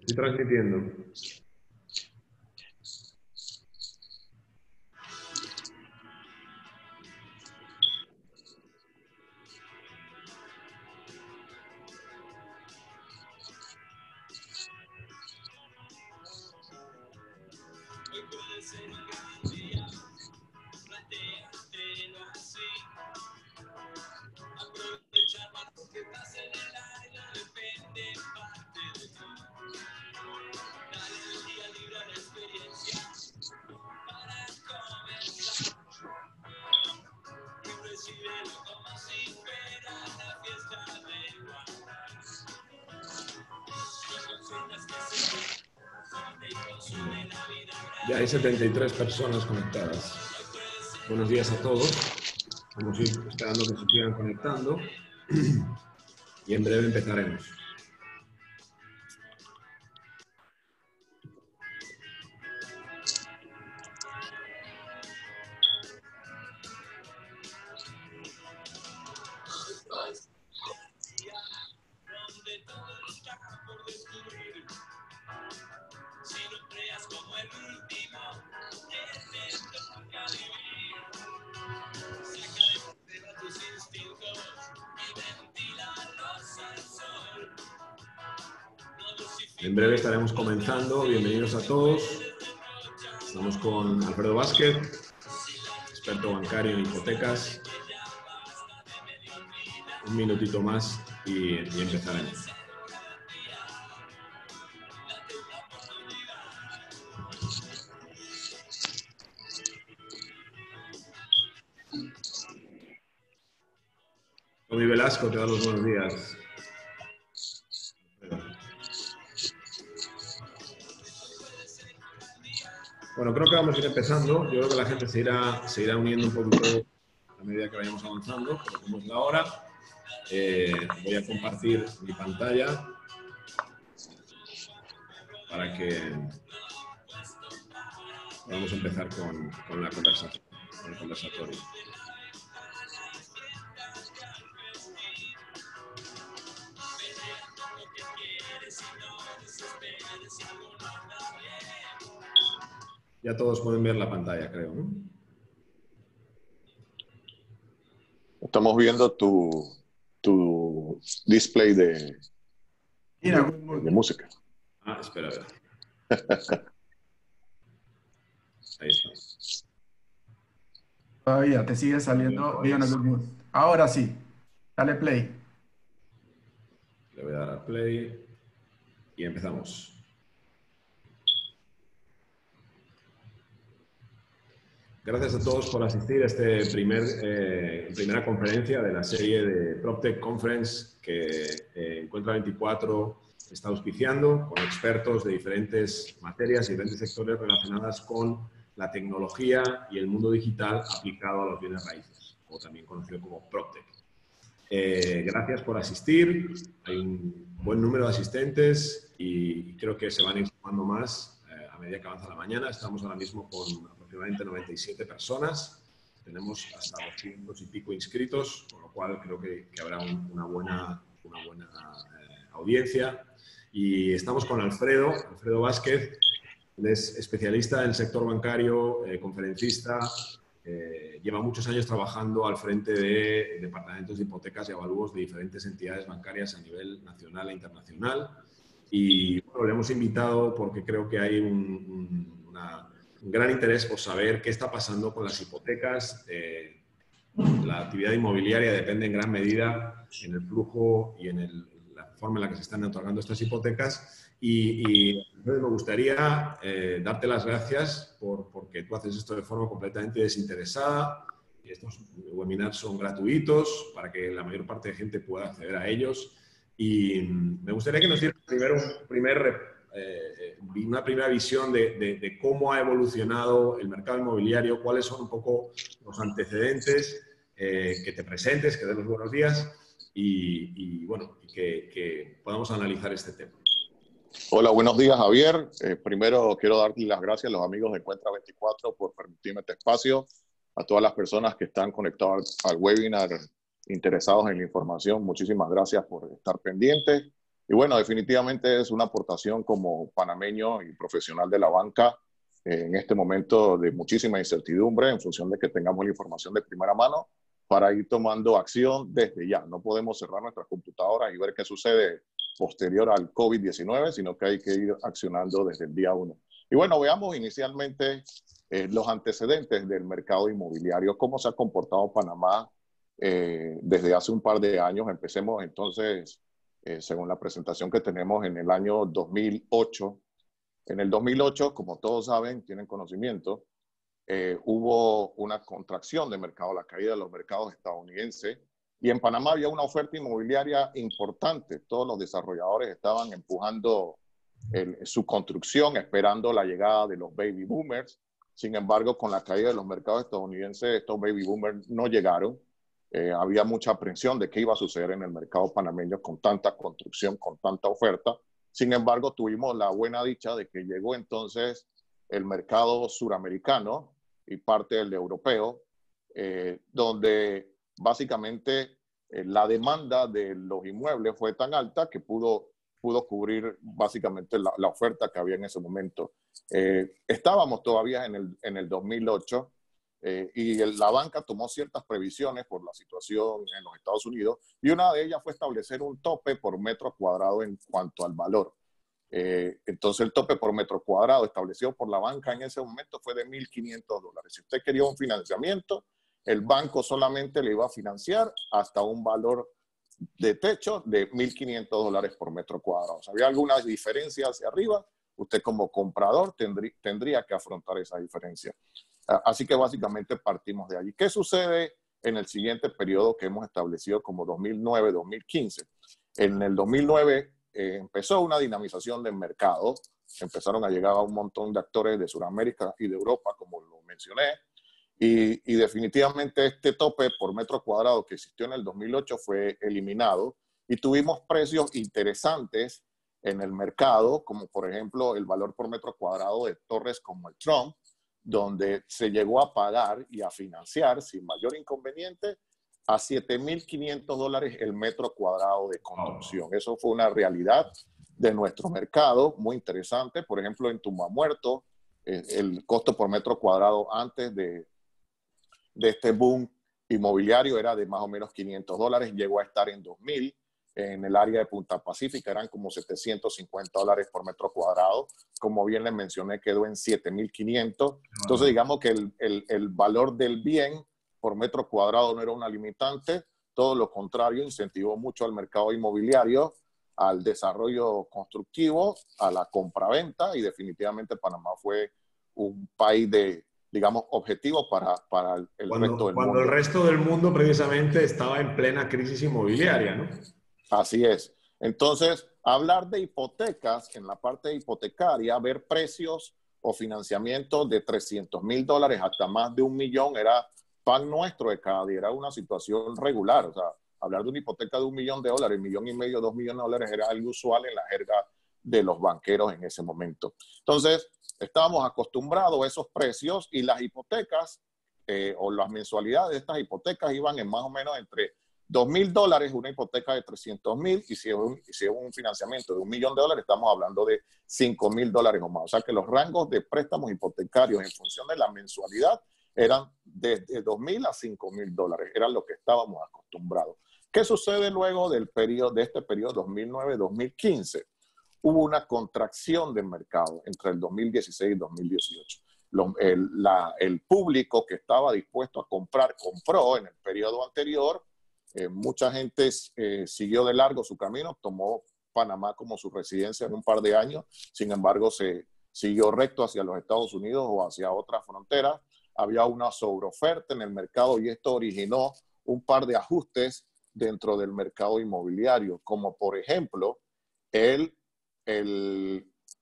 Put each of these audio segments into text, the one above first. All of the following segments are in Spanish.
Estoy transmitiendo. Ya hay 73 personas conectadas. Buenos días a todos. Vamos a ir esperando que se sigan conectando y en breve empezaremos. En breve estaremos comenzando. Bienvenidos a todos. Estamos con Alfredo Vázquez, experto bancario en hipotecas. Un minutito más y empezaremos. Tommy Velasco te da los buenos días. Bueno, creo que vamos a ir empezando. Yo creo que la gente se irá uniendo un poquito a medida que vayamos avanzando, pero como es la hora, voy a compartir mi pantalla para que podamos empezar con la conversación, con el conversatorio. Ya todos pueden ver la pantalla, creo, ¿no? Estamos viendo tu display de música. Ah, espera, a ver. Ahí está. Todavía te sigue saliendo Be on a Good Mood. Ahora sí, dale play. Le voy a dar a play y empezamos. Gracias a todos por asistir a esta primera conferencia de la serie de PropTech Conference que Encuentra 24 está auspiciando con expertos de diferentes materias y diferentes sectores relacionadas con la tecnología y el mundo digital aplicado a los bienes raíces, o también conocido como PropTech. Gracias por asistir. Hay un buen número de asistentes y creo que se van a ir sumando más a medida que avanza la mañana. Estamos ahora mismo con aproximadamente 97 personas. Tenemos hasta 200 y pico inscritos, con lo cual creo que habrá una buena audiencia. Y estamos con Alfredo Vázquez. Él es especialista en el sector bancario, conferencista. Lleva muchos años trabajando al frente de departamentos de hipotecas y avalúos de diferentes entidades bancarias a nivel nacional e internacional. Y bueno, le hemos invitado porque creo que hay un gran interés por saber qué está pasando con las hipotecas. La actividad inmobiliaria depende en gran medida en el flujo y en la forma en la que se están otorgando estas hipotecas. Y me gustaría darte las gracias porque tú haces esto de forma completamente desinteresada. Estos webinars son gratuitos para que la mayor parte de gente pueda acceder a ellos. Y me gustaría que nos dieras primero una primera visión de cómo ha evolucionado el mercado inmobiliario, cuáles son un poco los antecedentes, que te presentes, que des los buenos días y bueno, que podamos analizar este tema. Hola, buenos días, Javier. Primero quiero darte las gracias a los amigos de Encuentra 24 por permitirme este espacio, a todas las personas que están conectadas al webinar interesados en la información. Muchísimas gracias por estar pendientes. Y bueno, definitivamente es una aportación como panameño y profesional de la banca en este momento de muchísima incertidumbre en función de que tengamos la información de primera mano para ir tomando acción desde ya. No podemos cerrar nuestras computadoras y ver qué sucede posterior al COVID-19, sino que hay que ir accionando desde el día 1. Y bueno, veamos inicialmente los antecedentes del mercado inmobiliario, cómo se ha comportado Panamá desde hace un par de años. Empecemos entonces, según la presentación que tenemos en el año 2008. En el 2008, como todos saben, tienen conocimiento, hubo una contracción de mercado, la caída de los mercados estadounidenses, y en Panamá había una oferta inmobiliaria importante. Todos los desarrolladores estaban empujando su construcción, esperando la llegada de los baby boomers. Sin embargo, con la caída de los mercados estadounidenses, estos baby boomers no llegaron. Había mucha aprensión de qué iba a suceder en el mercado panameño con tanta construcción, con tanta oferta. Sin embargo, tuvimos la buena dicha de que llegó entonces el mercado suramericano y parte del europeo, donde básicamente la demanda de los inmuebles fue tan alta que pudo cubrir básicamente la oferta que había en ese momento. Estábamos todavía en el 2008 y la banca tomó ciertas previsiones por la situación en los Estados Unidos y una de ellas fue establecer un tope por metro cuadrado en cuanto al valor. Entonces el tope por metro cuadrado establecido por la banca en ese momento fue de $1,500. Si usted quería un financiamiento, el banco solamente le iba a financiar hasta un valor de techo de $1,500 por metro cuadrado. Si había alguna diferencia hacia arriba, usted como comprador tendría que afrontar esa diferencia. Así que básicamente partimos de allí. ¿Qué sucede en el siguiente periodo que hemos establecido como 2009-2015? En el 2009 empezó una dinamización del mercado. Empezaron a llegar a un montón de actores de Sudamérica y de Europa, como lo mencioné. Y definitivamente este tope por metro cuadrado que existió en el 2008 fue eliminado y tuvimos precios interesantes en el mercado, como por ejemplo el valor por metro cuadrado de torres como el Trump, donde se llegó a pagar y a financiar sin mayor inconveniente a $7,500 el metro cuadrado de construcción. Eso fue una realidad de nuestro mercado muy interesante. Por ejemplo, en Tumbamuerto, el costo por metro cuadrado antes de este boom inmobiliario era de más o menos $500, llegó a estar en 2,000. En el área de Punta Pacífica eran como $750 por metro cuadrado. Como bien les mencioné, quedó en 7,500. Entonces, digamos que el valor del bien por metro cuadrado no era una limitante. Todo lo contrario, incentivó mucho al mercado inmobiliario, al desarrollo constructivo, a la compraventa, y definitivamente Panamá fue un país de, digamos, objetivo para el resto del mundo. Cuando el resto del mundo precisamente estaba en plena crisis inmobiliaria, ¿no? Así es. Entonces, hablar de hipotecas, en la parte hipotecaria, ver precios o financiamientos de $300,000 hasta más de 1,000,000 era pan nuestro de cada día, era una situación regular. O sea, hablar de una hipoteca de $1,000,000, $1,500,000, $2,000,000 era algo usual en la jerga de los banqueros en ese momento. Entonces, estábamos acostumbrados a esos precios y las hipotecas o las mensualidades de estas hipotecas iban en más o menos entre $2,000, una hipoteca de 300,000, y si es un financiamiento de $1,000,000, estamos hablando de $5,000 o más. O sea que los rangos de préstamos hipotecarios en función de la mensualidad eran desde $2,000 a $5,000, eran lo que estábamos acostumbrados. ¿Qué sucede luego de este periodo 2009-2015? Hubo una contracción del mercado entre el 2016 y 2018. El público que estaba dispuesto a comprar, compró en el periodo anterior. Mucha gente siguió de largo su camino, tomó Panamá como su residencia en un par de años. Sin embargo, se siguió recto hacia los Estados Unidos o hacia otras fronteras. Había una sobreoferta en el mercado y esto originó un par de ajustes dentro del mercado inmobiliario, como por ejemplo el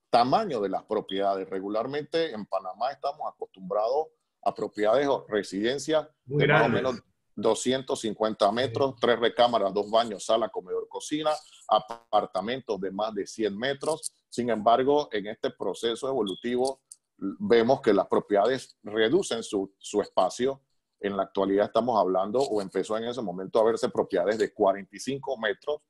tamaño de las propiedades. Regularmente en Panamá estamos acostumbrados a propiedades o residencias de más o menos 250 metros, 3 recámaras, 2 baños, sala, comedor, cocina, apartamentos de más de 100 metros. Sin embargo, en este proceso evolutivo vemos que las propiedades reducen su espacio. En la actualidad estamos hablando, o empezó en ese momento a verse propiedades de 45 metros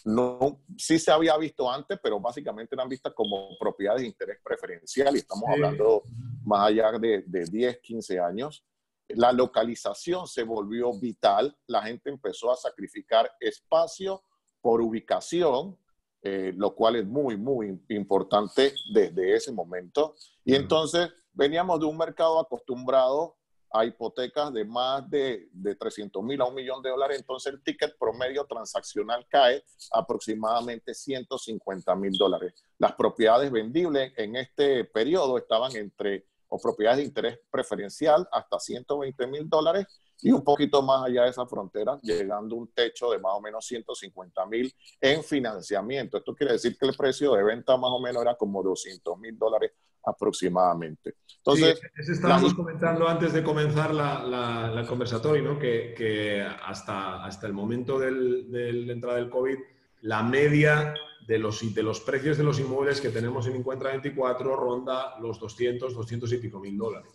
no, sí se había visto antes, pero básicamente eran vistas como propiedades de interés preferencial y estamos Sí. hablando más allá de 10, 15 años. La localización se volvió vital, la gente empezó a sacrificar espacio por ubicación, lo cual es muy, muy importante desde ese momento. Y entonces veníamos de un mercado acostumbrado a hipotecas de más de 300,000 a $1,000,000, entonces el ticket promedio transaccional cae aproximadamente $150,000. Las propiedades vendibles en este periodo estaban entre, o propiedades de interés preferencial, hasta $120,000 y un poquito más allá de esa frontera, llegando a un techo de más o menos $150,000 en financiamiento. Esto quiere decir que el precio de venta más o menos era como $200,000 aproximadamente. Sí, Entonces, eso las, estábamos comentando antes de comenzar la conversatorio, ¿no? Que hasta el momento de la entrada del COVID, la media de los precios de los inmuebles que tenemos en Encuentra 24 ronda los 200 y pico mil dólares.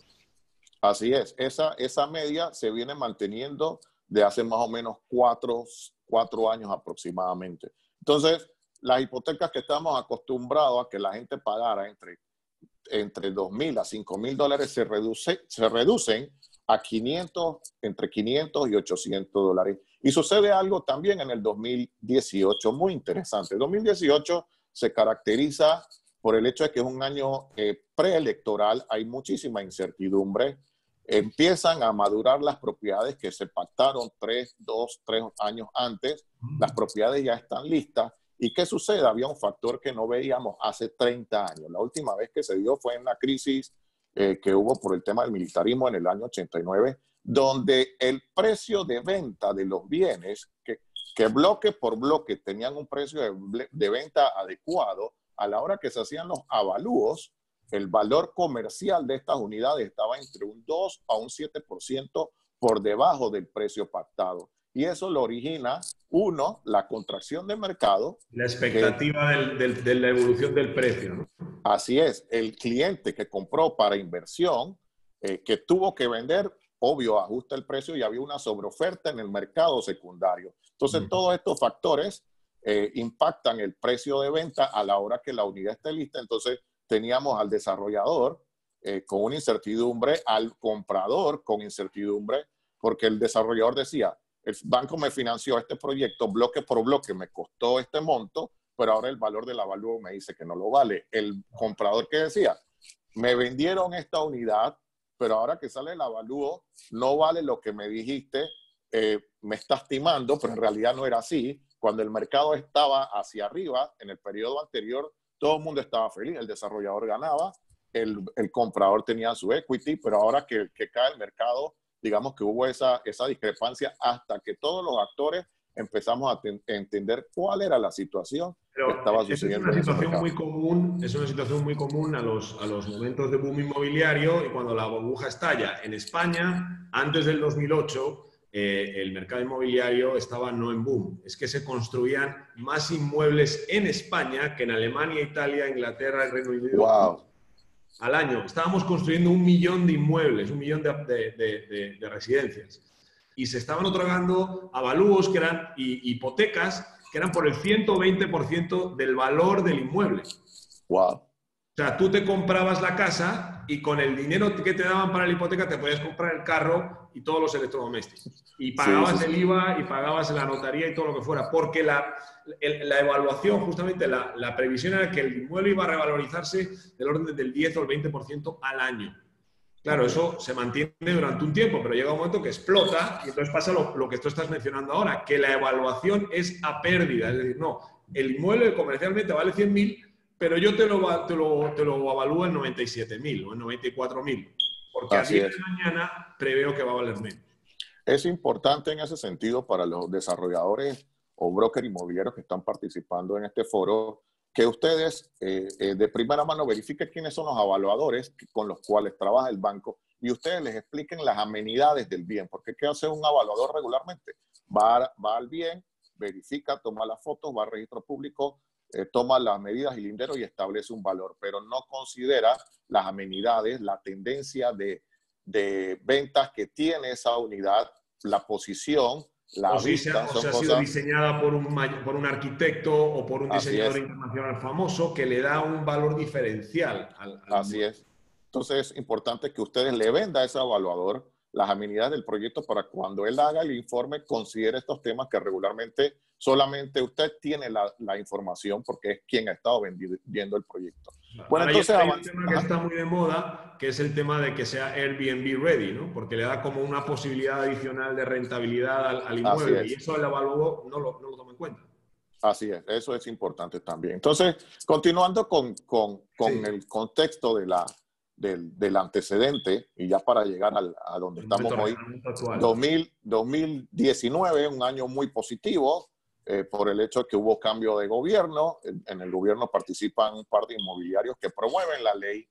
así es, esa media se viene manteniendo de hace más o menos cuatro años aproximadamente. Entonces, las hipotecas que estamos acostumbrados a que la gente pagara entre $2,000 a $5,000 se reducen a 500, entre 500 y $800. Y sucede algo también en el 2018 muy interesante. El 2018 se caracteriza por el hecho de que es un año preelectoral, hay muchísima incertidumbre, empiezan a madurar las propiedades que se pactaron 3 años antes, las propiedades ya están listas. ¿Y qué sucede? Había un factor que no veíamos hace 30 años. La última vez que se dio fue en la crisis que hubo por el tema del militarismo en el año 89, donde el precio de venta de los bienes, que bloque por bloque tenían un precio de venta adecuado, a la hora que se hacían los avalúos, el valor comercial de estas unidades estaba entre un 2 a un 7% por debajo del precio pactado. Y eso lo origina, uno, la contracción de mercado. La expectativa de la evolución del precio, ¿no? Así es, el cliente que compró para inversión, que tuvo que vender, obvio, ajusta el precio y había una sobreoferta en el mercado secundario. Entonces, todos estos factores impactan el precio de venta a la hora que la unidad esté lista. Entonces, teníamos al desarrollador con una incertidumbre, al comprador con incertidumbre, porque el desarrollador decía, el banco me financió este proyecto bloque por bloque, me costó este monto, pero ahora el valor del avalúo me dice que no lo vale. El comprador que decía, me vendieron esta unidad, pero ahora que sale el avalúo no vale lo que me dijiste, me estás timando, pero en realidad no era así. Cuando el mercado estaba hacia arriba, en el periodo anterior, todo el mundo estaba feliz, el desarrollador ganaba, el comprador tenía su equity, pero ahora que cae el mercado, digamos que hubo esa discrepancia hasta que todos los actores empezamos a entender cuál era la situación que Pero estaba esa es sucediendo una en ese situación mercado. muy común, es una situación muy común a los momentos de boom inmobiliario y cuando la burbuja estalla. En España, antes del 2008, el mercado inmobiliario estaba no en boom. Es que se construían más inmuebles en España que en Alemania, Italia, Inglaterra, el Reino Unido Wow. al año. Estábamos construyendo 1 millón de inmuebles, 1 millón de residencias. Y se estaban otorgando avalúos que eran hipotecas que eran por el 120% del valor del inmueble. Wow. O sea, tú te comprabas la casa y con el dinero que te daban para la hipoteca te podías comprar el carro y todos los electrodomésticos. Y Sí, pagabas sí, el sí. IVA y pagabas la notaría y todo lo que fuera. Porque la evaluación, justamente la previsión era que el inmueble iba a revalorizarse del orden del 10 o el 20% al año. Claro, Okay. eso se mantiene durante un tiempo, pero llega un momento que explota y entonces pasa lo que tú estás mencionando ahora, que la evaluación es a pérdida. Es decir, no, el inmueble comercialmente vale 100.000, pero yo te lo avalúo en 97.000 o en 94.000, porque a Así 10 de es. mañana preveo que va a valer menos. Es importante en ese sentido para los desarrolladores o brokers inmobiliarios que están participando en este foro que ustedes de primera mano verifiquen quiénes son los evaluadores con los cuales trabaja el banco y ustedes les expliquen las amenidades del bien, porque ¿qué hace un evaluador regularmente? Va al bien, verifica, toma las fotos, va al registro público, toma las medidas y linderos y establece un valor, pero no considera las amenidades, la tendencia de ventas que tiene esa unidad, la posición la vista, o son si ha sido cosas, diseñada por un arquitecto o por un así diseñador es. internacional famoso que le da un valor diferencial al Así inmueble. es. Entonces es importante que ustedes le venda a ese evaluador las amenidades del proyecto para cuando él haga el informe considere estos temas que regularmente solamente usted tiene la información porque es quien ha estado vendiendo el proyecto. Bueno, Ahora entonces hay un avanza. tema que Ajá. está muy de moda, que es el tema de que sea Airbnb ready, ¿no? Porque le da como una posibilidad adicional de rentabilidad al Así inmueble y es. eso el evaluador no lo toma en cuenta. Así es, eso es importante también. Entonces, continuando con Sí, el contexto del antecedente, y ya para llegar a donde el estamos momento real, hoy, el momento actual. 2019, un año muy positivo, por el hecho de que hubo cambio de gobierno. En el gobierno participan un par de inmobiliarios que promueven la ley,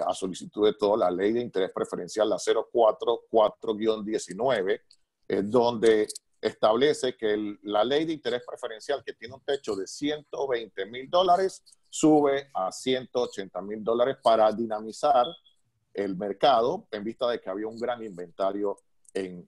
a solicitud de todo, la ley de interés preferencial, la 044-19, donde establece que la ley de interés preferencial, que tiene un techo de $120,000, sube a $180,000 para dinamizar el mercado en vista de que había un gran inventario en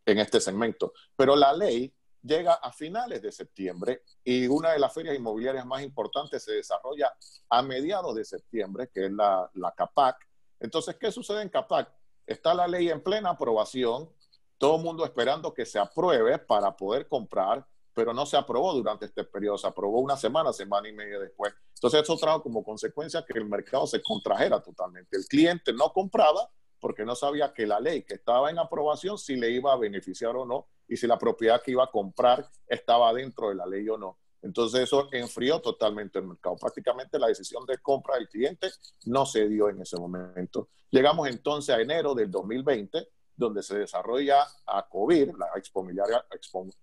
este segmento. Pero la ley llega a finales de septiembre y una de las ferias inmobiliarias más importantes se desarrolla a mediados de septiembre, que es la CAPAC. Entonces, ¿qué sucede en CAPAC? Está la ley en plena aprobación, todo el mundo esperando que se apruebe para poder comprar, pero no se aprobó durante este periodo, se aprobó una semana y media después. Entonces eso trajo como consecuencia que el mercado se contrajera totalmente. El cliente no compraba porque no sabía que la ley que estaba en aprobación si le iba a beneficiar o no y si la propiedad que iba a comprar estaba dentro de la ley o no. Entonces eso enfrió totalmente el mercado. Prácticamente la decisión de compra del cliente no se dio en ese momento. Llegamos entonces a enero del 2020, donde se desarrolla a COVID, la Expo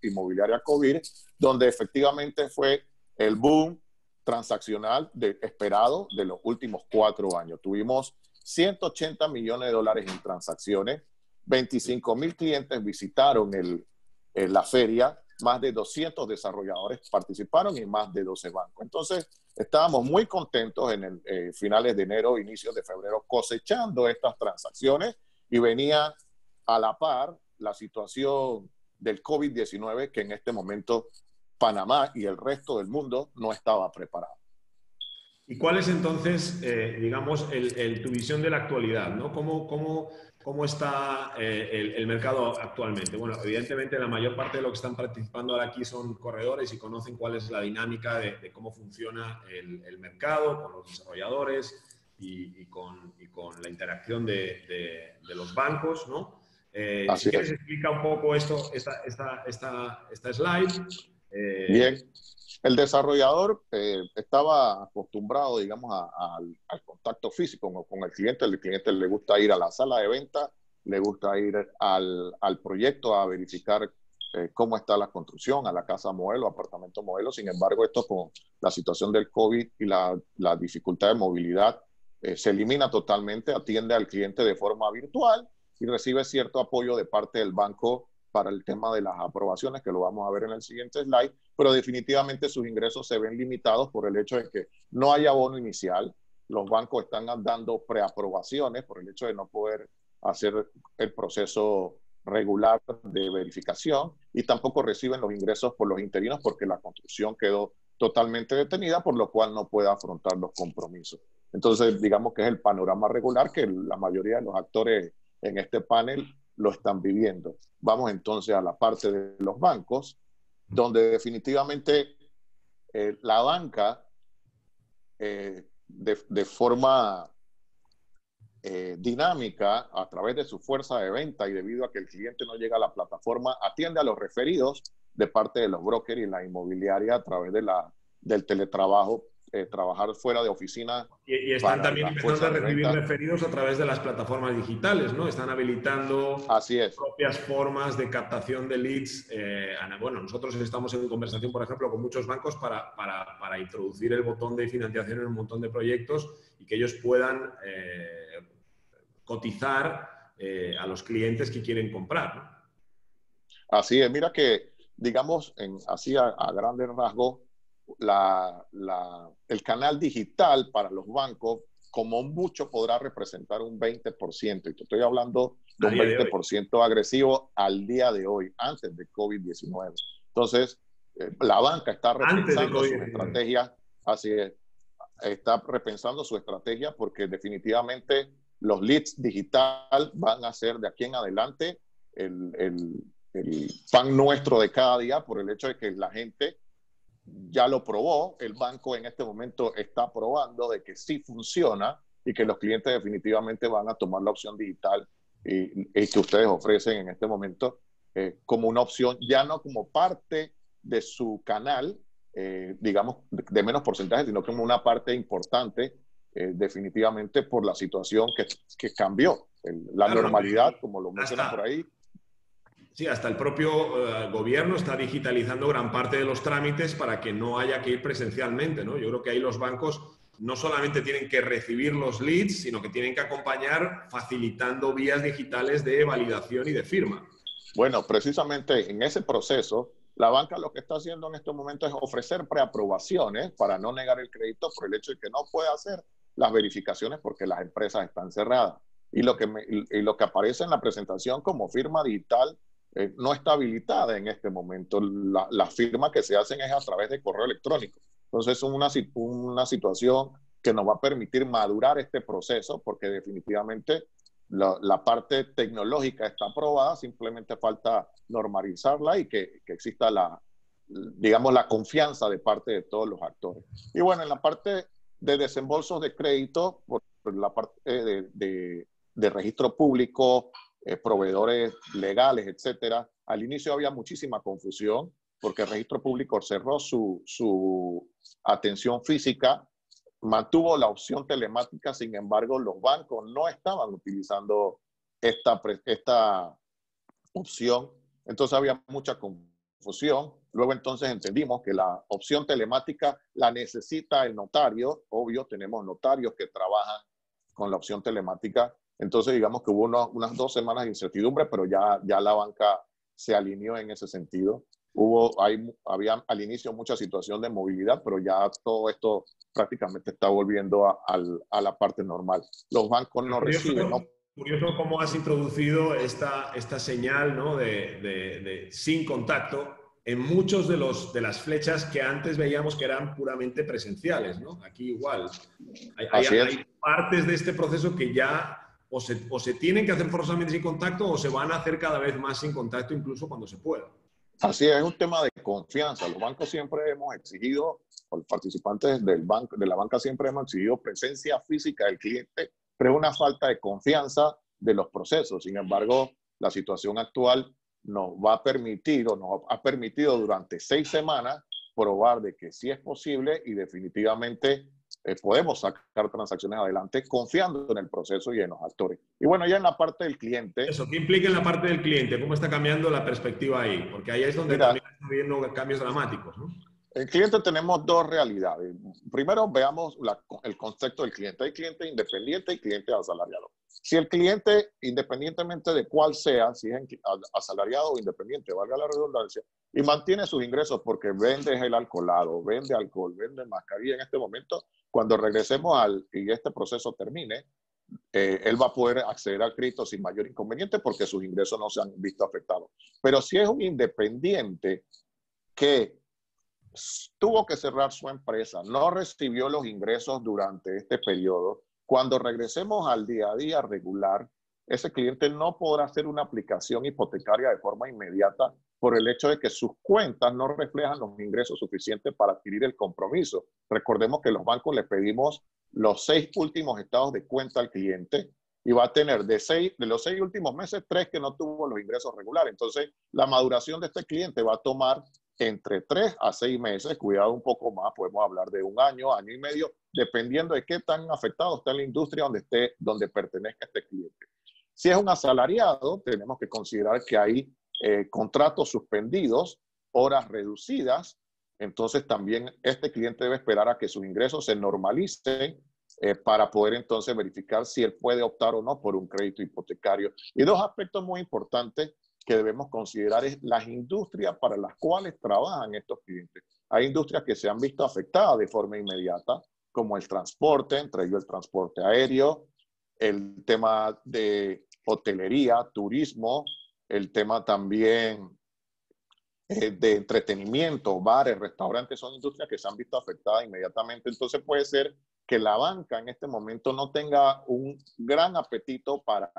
Inmobiliaria COVID, donde efectivamente fue el boom transaccional esperado de los últimos 4 años. Tuvimos $180 millones en transacciones, 25,000 clientes visitaron la feria, más de 200 desarrolladores participaron y más de 12 bancos. Entonces, estábamos muy contentos en el finales de enero, inicios de febrero, cosechando estas transacciones y venía a la par la situación del COVID-19 que en este momento Panamá y el resto del mundo no estaba preparado. ¿Y cuál es entonces, digamos, tu visión de la actualidad, ¿no? ¿Cómo está el mercado actualmente? Bueno, evidentemente la mayor parte de los que están participando ahora aquí son corredores y conocen cuál es la dinámica de cómo funciona el mercado con los desarrolladores y con la interacción de los bancos, ¿no? Si Así quieres, es. explica un poco esta slide. Bien, el desarrollador estaba acostumbrado, digamos, al contacto físico con el cliente. El cliente le gusta ir a la sala de venta, le gusta ir al proyecto a verificar cómo está la construcción, a la casa modelo, apartamento modelo. Sin embargo, esto con la situación del COVID y la dificultad de movilidad se elimina totalmente, atiende al cliente de forma virtual y recibe cierto apoyo de parte del banco para el tema de las aprobaciones, que lo vamos a ver en el siguiente slide, pero definitivamente sus ingresos se ven limitados por el hecho de que no hay abono inicial. Los bancos están dando preaprobaciones por el hecho de no poder hacer el proceso regular de verificación y tampoco reciben los ingresos por los interinos porque la construcción quedó totalmente detenida, por lo cual no puede afrontar los compromisos. Entonces, digamos que es el panorama regular que la mayoría de los actores en este panel lo están viviendo. Vamos entonces a la parte de los bancos, donde definitivamente la banca de forma dinámica, a través de su fuerza de venta y debido a que el cliente no llega a la plataforma, atiende a los referidos de parte de los brokers y la inmobiliaria a través del teletrabajo, trabajar fuera de oficina Y están para también las empezando a fuerzas de recibir venta. referidos a través de las plataformas digitales, ¿no? Están habilitando Así es. propias formas de captación de leads. Bueno, nosotros estamos en conversación, por ejemplo, con muchos bancos para introducir el botón de financiación en un montón de proyectos y que ellos puedan cotizar a los clientes que quieren comprar, ¿no? Así es, mira que, digamos, así a grandes rasgos, el canal digital para los bancos como mucho podrá representar un 20%. Y te estoy hablando de A un día de hoy. 20% agresivo al día de hoy, antes de COVID-19. Entonces, la banca está Antes de repensando sus COVID-19. estrategias, así es, está repensando su estrategia porque definitivamente los leads digital van a ser de aquí en adelante el pan nuestro de cada día por el hecho de que la gente ya lo probó, el banco en este momento está probando de que sí funciona y que los clientes definitivamente van a tomar la opción digital y que ustedes ofrecen en este momento como una opción, ya no como parte de su canal, digamos, de menos porcentaje, sino como una parte importante, definitivamente por la situación que cambió. La Claro, ¿no? normalidad, como lo mencionan por Hasta, ahí. sí, hasta el propio gobierno está digitalizando gran parte de los trámites para que no haya que ir presencialmente, ¿no? Yo creo que ahí los bancos no solamente tienen que recibir los leads, sino que tienen que acompañar facilitando vías digitales de validación y de firma. Bueno, precisamente en ese proceso, la banca lo que está haciendo en este momento es ofrecer preaprobaciones para no negar el crédito por el hecho de que no puede hacer las verificaciones porque las empresas están cerradas. Y lo que aparece en la presentación como firma digital no está habilitada en este momento. La firma que se hacen es a través de correo electrónico. Entonces, es una situación que nos va a permitir madurar este proceso porque definitivamente la parte tecnológica está aprobada, simplemente falta normalizarla y que exista digamos, la confianza de parte de todos los actores. Y bueno, en la parte de desembolsos de crédito, por la parte de registro público, proveedores legales, etcétera, al inicio había muchísima confusión porque el registro público cerró su atención física, mantuvo la opción telemática, sin embargo, los bancos no estaban utilizando esta opción, entonces había mucha confusión. Luego entonces entendimos que la opción telemática la necesita el notario, obvio, tenemos notarios que trabajan con la opción telemática, entonces digamos que hubo unas 2 semanas de incertidumbre, pero ya la banca se alineó en ese sentido. Había al inicio mucha situación de movilidad, pero ya todo esto prácticamente está volviendo a la parte normal. Los bancos no reciben, ¿no? Curioso cómo has introducido esta señal, ¿no? de sin contacto en muchos de las flechas que antes veíamos que eran puramente presenciales, ¿no? Aquí igual. Hay partes de este proceso que ya o se tienen que hacer forzosamente sin contacto o se van a hacer cada vez más sin contacto incluso cuando se pueda. Así es un tema de confianza. Los bancos siempre hemos exigido, o los participantes del banco, de la banca siempre hemos exigido presencia física del cliente, pero es una falta de confianza de los procesos. Sin embargo, la situación actual nos va a permitir, o nos ha permitido durante 6 semanas probar de que sí es posible y definitivamente podemos sacar transacciones adelante confiando en el proceso y en los actores. Y bueno, ya en la parte del cliente. Eso, ¿qué implica en la parte del cliente? ¿Cómo está cambiando la perspectiva ahí? Porque ahí es donde también está viendo cambios dramáticos, ¿no? El cliente tenemos 2 realidades. Primero veamos el concepto del cliente. Hay cliente independiente y cliente asalariado. Si el cliente, independientemente de cuál sea, si es asalariado o independiente, valga la redundancia, y mantiene sus ingresos porque vende gel alcoholado, vende alcohol, vende mascarilla en este momento, cuando regresemos y este proceso termine, él va a poder acceder al crédito sin mayor inconveniente porque sus ingresos no se han visto afectados. Pero si es un independiente que tuvo que cerrar su empresa, no recibió los ingresos durante este periodo, cuando regresemos al día a día regular, ese cliente no podrá hacer una aplicación hipotecaria de forma inmediata por el hecho de que sus cuentas no reflejan los ingresos suficientes para adquirir el compromiso. Recordemos que los bancos le pedimos los 6 últimos estados de cuenta al cliente y va a tener de los 6 últimos meses 3 que no tuvo los ingresos regulares. Entonces, la maduración de este cliente va a tomar entre 3 a 6 meses, cuidado un poco más, podemos hablar de 1 año, año y medio, dependiendo de qué tan afectado está la industria donde pertenezca este cliente. Si es un asalariado, tenemos que considerar que hay contratos suspendidos, horas reducidas, entonces también este cliente debe esperar a que sus ingresos se normalicen para poder entonces verificar si él puede optar o no por un crédito hipotecario. Y 2 aspectos muy importantes que debemos considerar es las industrias para las cuales trabajan estos clientes. Hay industrias que se han visto afectadas de forma inmediata, como el transporte, entre ellos el transporte aéreo, el tema de hotelería, turismo, el tema también de entretenimiento, bares, restaurantes, son industrias que se han visto afectadas inmediatamente. Entonces puede ser que la banca en este momento no tenga un gran apetito para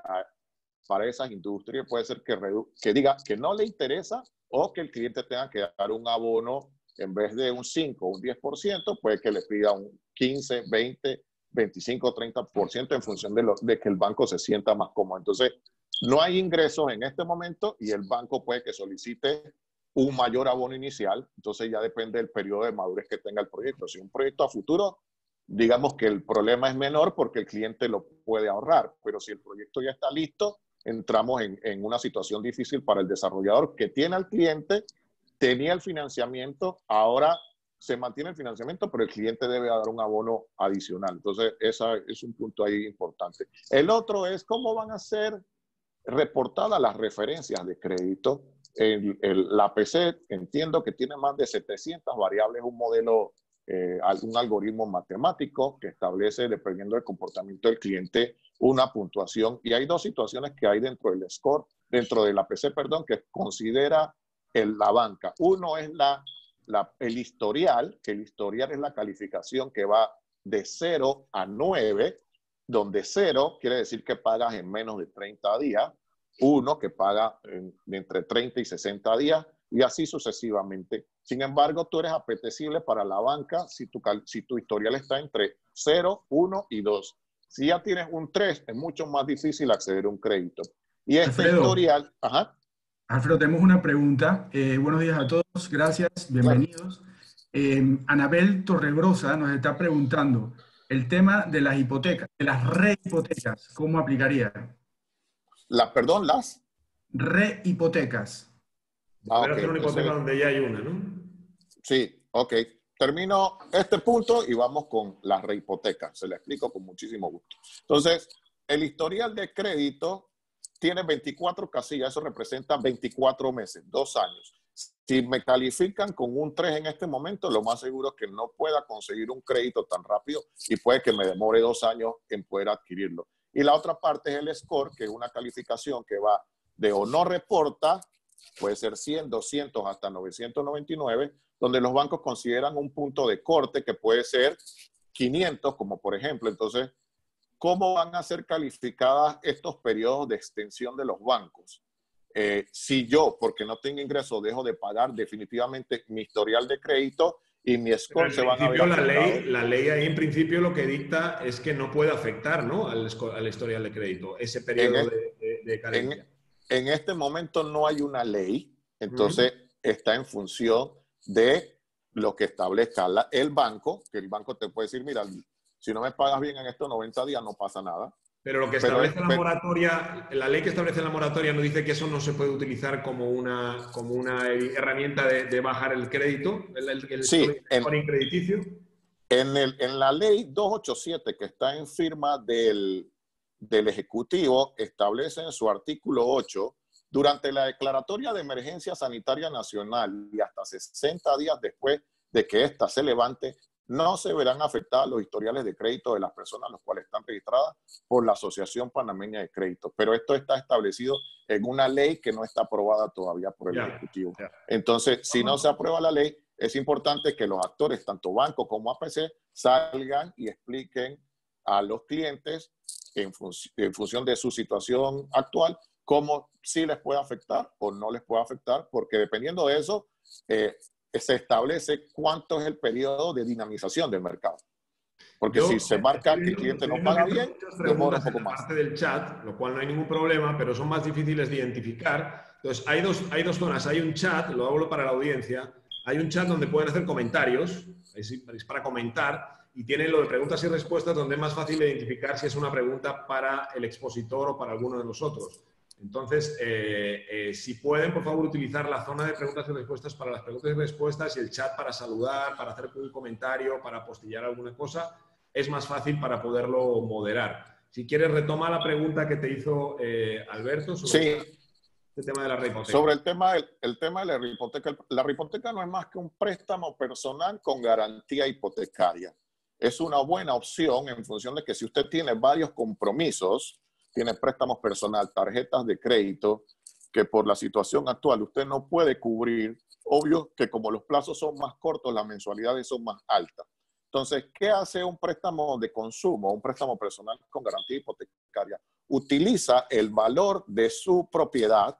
esas industrias. Puede ser que diga que no le interesa o que el cliente tenga que dar un abono en vez de un 5 o un 10%, puede que le pida un 15, 20, 25, 30% en función de que el banco se sienta más cómodo. Entonces, no hay ingresos en este momento y el banco puede que solicite un mayor abono inicial. Entonces ya depende del periodo de madurez que tenga el proyecto. Si un proyecto a futuro, digamos que el problema es menor porque el cliente lo puede ahorrar, pero si el proyecto ya está listo, entramos en una situación difícil para el desarrollador que tiene al cliente, tenía el financiamiento, ahora se mantiene el financiamiento, pero el cliente debe dar un abono adicional. Entonces, ese es un punto ahí importante. El otro es cómo van a ser reportadas las referencias de crédito. La APC entiendo que tiene más de 700 variables, un modelo, algún algoritmo matemático que establece, dependiendo del comportamiento del cliente, una puntuación. Y hay dos situaciones que hay dentro del score, dentro de la APC, perdón, que considera la banca. Uno es el historial, que el historial es la calificación que va de 0 a 9, donde 0 quiere decir que pagas en menos de 30 días, 1 que paga entre 30 y 60 días, y así sucesivamente. Sin embargo, tú eres apetecible para la banca si tu historial está entre 0, 1 y 2. Si ya tienes un 3, es mucho más difícil acceder a un crédito. Y este Alfredo, historial... Ajá. Alfredo, tenemos una pregunta. Buenos días a todos, gracias, Claro. bienvenidos. Anabel Torregrosa nos está preguntando el tema de las hipotecas, de las rehipotecas, ¿cómo aplicaría? Perdón, las... Rehipotecas. Volver a Ok, hacer una hipoteca donde ya hay una, ¿no? sí, ok. Termino este punto y vamos con la rehipoteca. Se la explico con muchísimo gusto. Entonces, el historial de crédito tiene 24 casillas, eso representa 24 meses, 2 años. Si me califican con un 3 en este momento, lo más seguro es que no pueda conseguir un crédito tan rápido y puede que me demore 2 años en poder adquirirlo. Y la otra parte es el score, que es una calificación que va de o no reporta, puede ser 100, 200 hasta 999, donde los bancos consideran un punto de corte que puede ser 500, como por ejemplo. Entonces, ¿cómo van a ser calificadas estos periodos de extensión de los bancos? Si yo, porque no tengo ingreso, dejo de pagar, definitivamente mi historial de crédito y mi score se van a ver afectados. La ley ahí en principio lo que dicta es que no puede afectar, ¿no?, al historial de crédito, ese En, periodo de en, carencia. en este momento no hay una ley, entonces está en función de lo que establezca el banco, que el banco te puede decir, mira, si no me pagas bien en estos 90 días no pasa nada. Pero lo que establece la moratoria, la ley que establece la moratoria no dice que eso no se puede utilizar como una herramienta de bajar el crédito, el Sí, scoring crediticio. en la ley 287 que está en firma del Ejecutivo, establece en su artículo 8, durante la declaratoria de emergencia sanitaria nacional y hasta 60 días después de que ésta se levante, no se verán afectados los historiales de crédito de las personas los cuales están registradas por la Asociación Panameña de Crédito. Pero esto está establecido en una ley que no está aprobada todavía por el Ejecutivo. Entonces, si no se aprueba la ley, es importante que los actores, tanto banco como APC, salgan y expliquen a los clientes en función de su situación actual cómo sí les puede afectar o no les puede afectar, porque dependiendo de eso, se establece cuánto es el periodo de dinamización del mercado. Porque si se marca que el cliente no paga bien, demora un poco más. Parte del chat, lo cual no hay ningún problema, pero son más difíciles de identificar. Entonces, hay dos zonas. Hay un chat, lo hablo para la audiencia, hay un chat donde pueden hacer comentarios, es para comentar, y tienen lo de preguntas y respuestas, donde es más fácil identificar si es una pregunta para el expositor o para alguno de nosotros. Entonces, si pueden, por favor, utilizar la zona de preguntas y respuestas para las preguntas y respuestas y el chat para saludar, para hacer un comentario, para postillar alguna cosa, es más fácil para poderlo moderar. Si quieres, retoma la pregunta que te hizo Alberto sobre este tema de la rehipoteca. Sobre el tema de la rehipoteca. La rehipoteca no es más que un préstamo personal con garantía hipotecaria. es una buena opción en función de que si usted tiene varios compromisos, tiene préstamos personal, tarjetas de crédito, que por la situación actual usted no puede cubrir, obvio que como los plazos son más cortos, las mensualidades son más altas. Entonces, ¿qué hace un préstamo de consumo, un préstamo personal con garantía hipotecaria? Utiliza el valor de su propiedad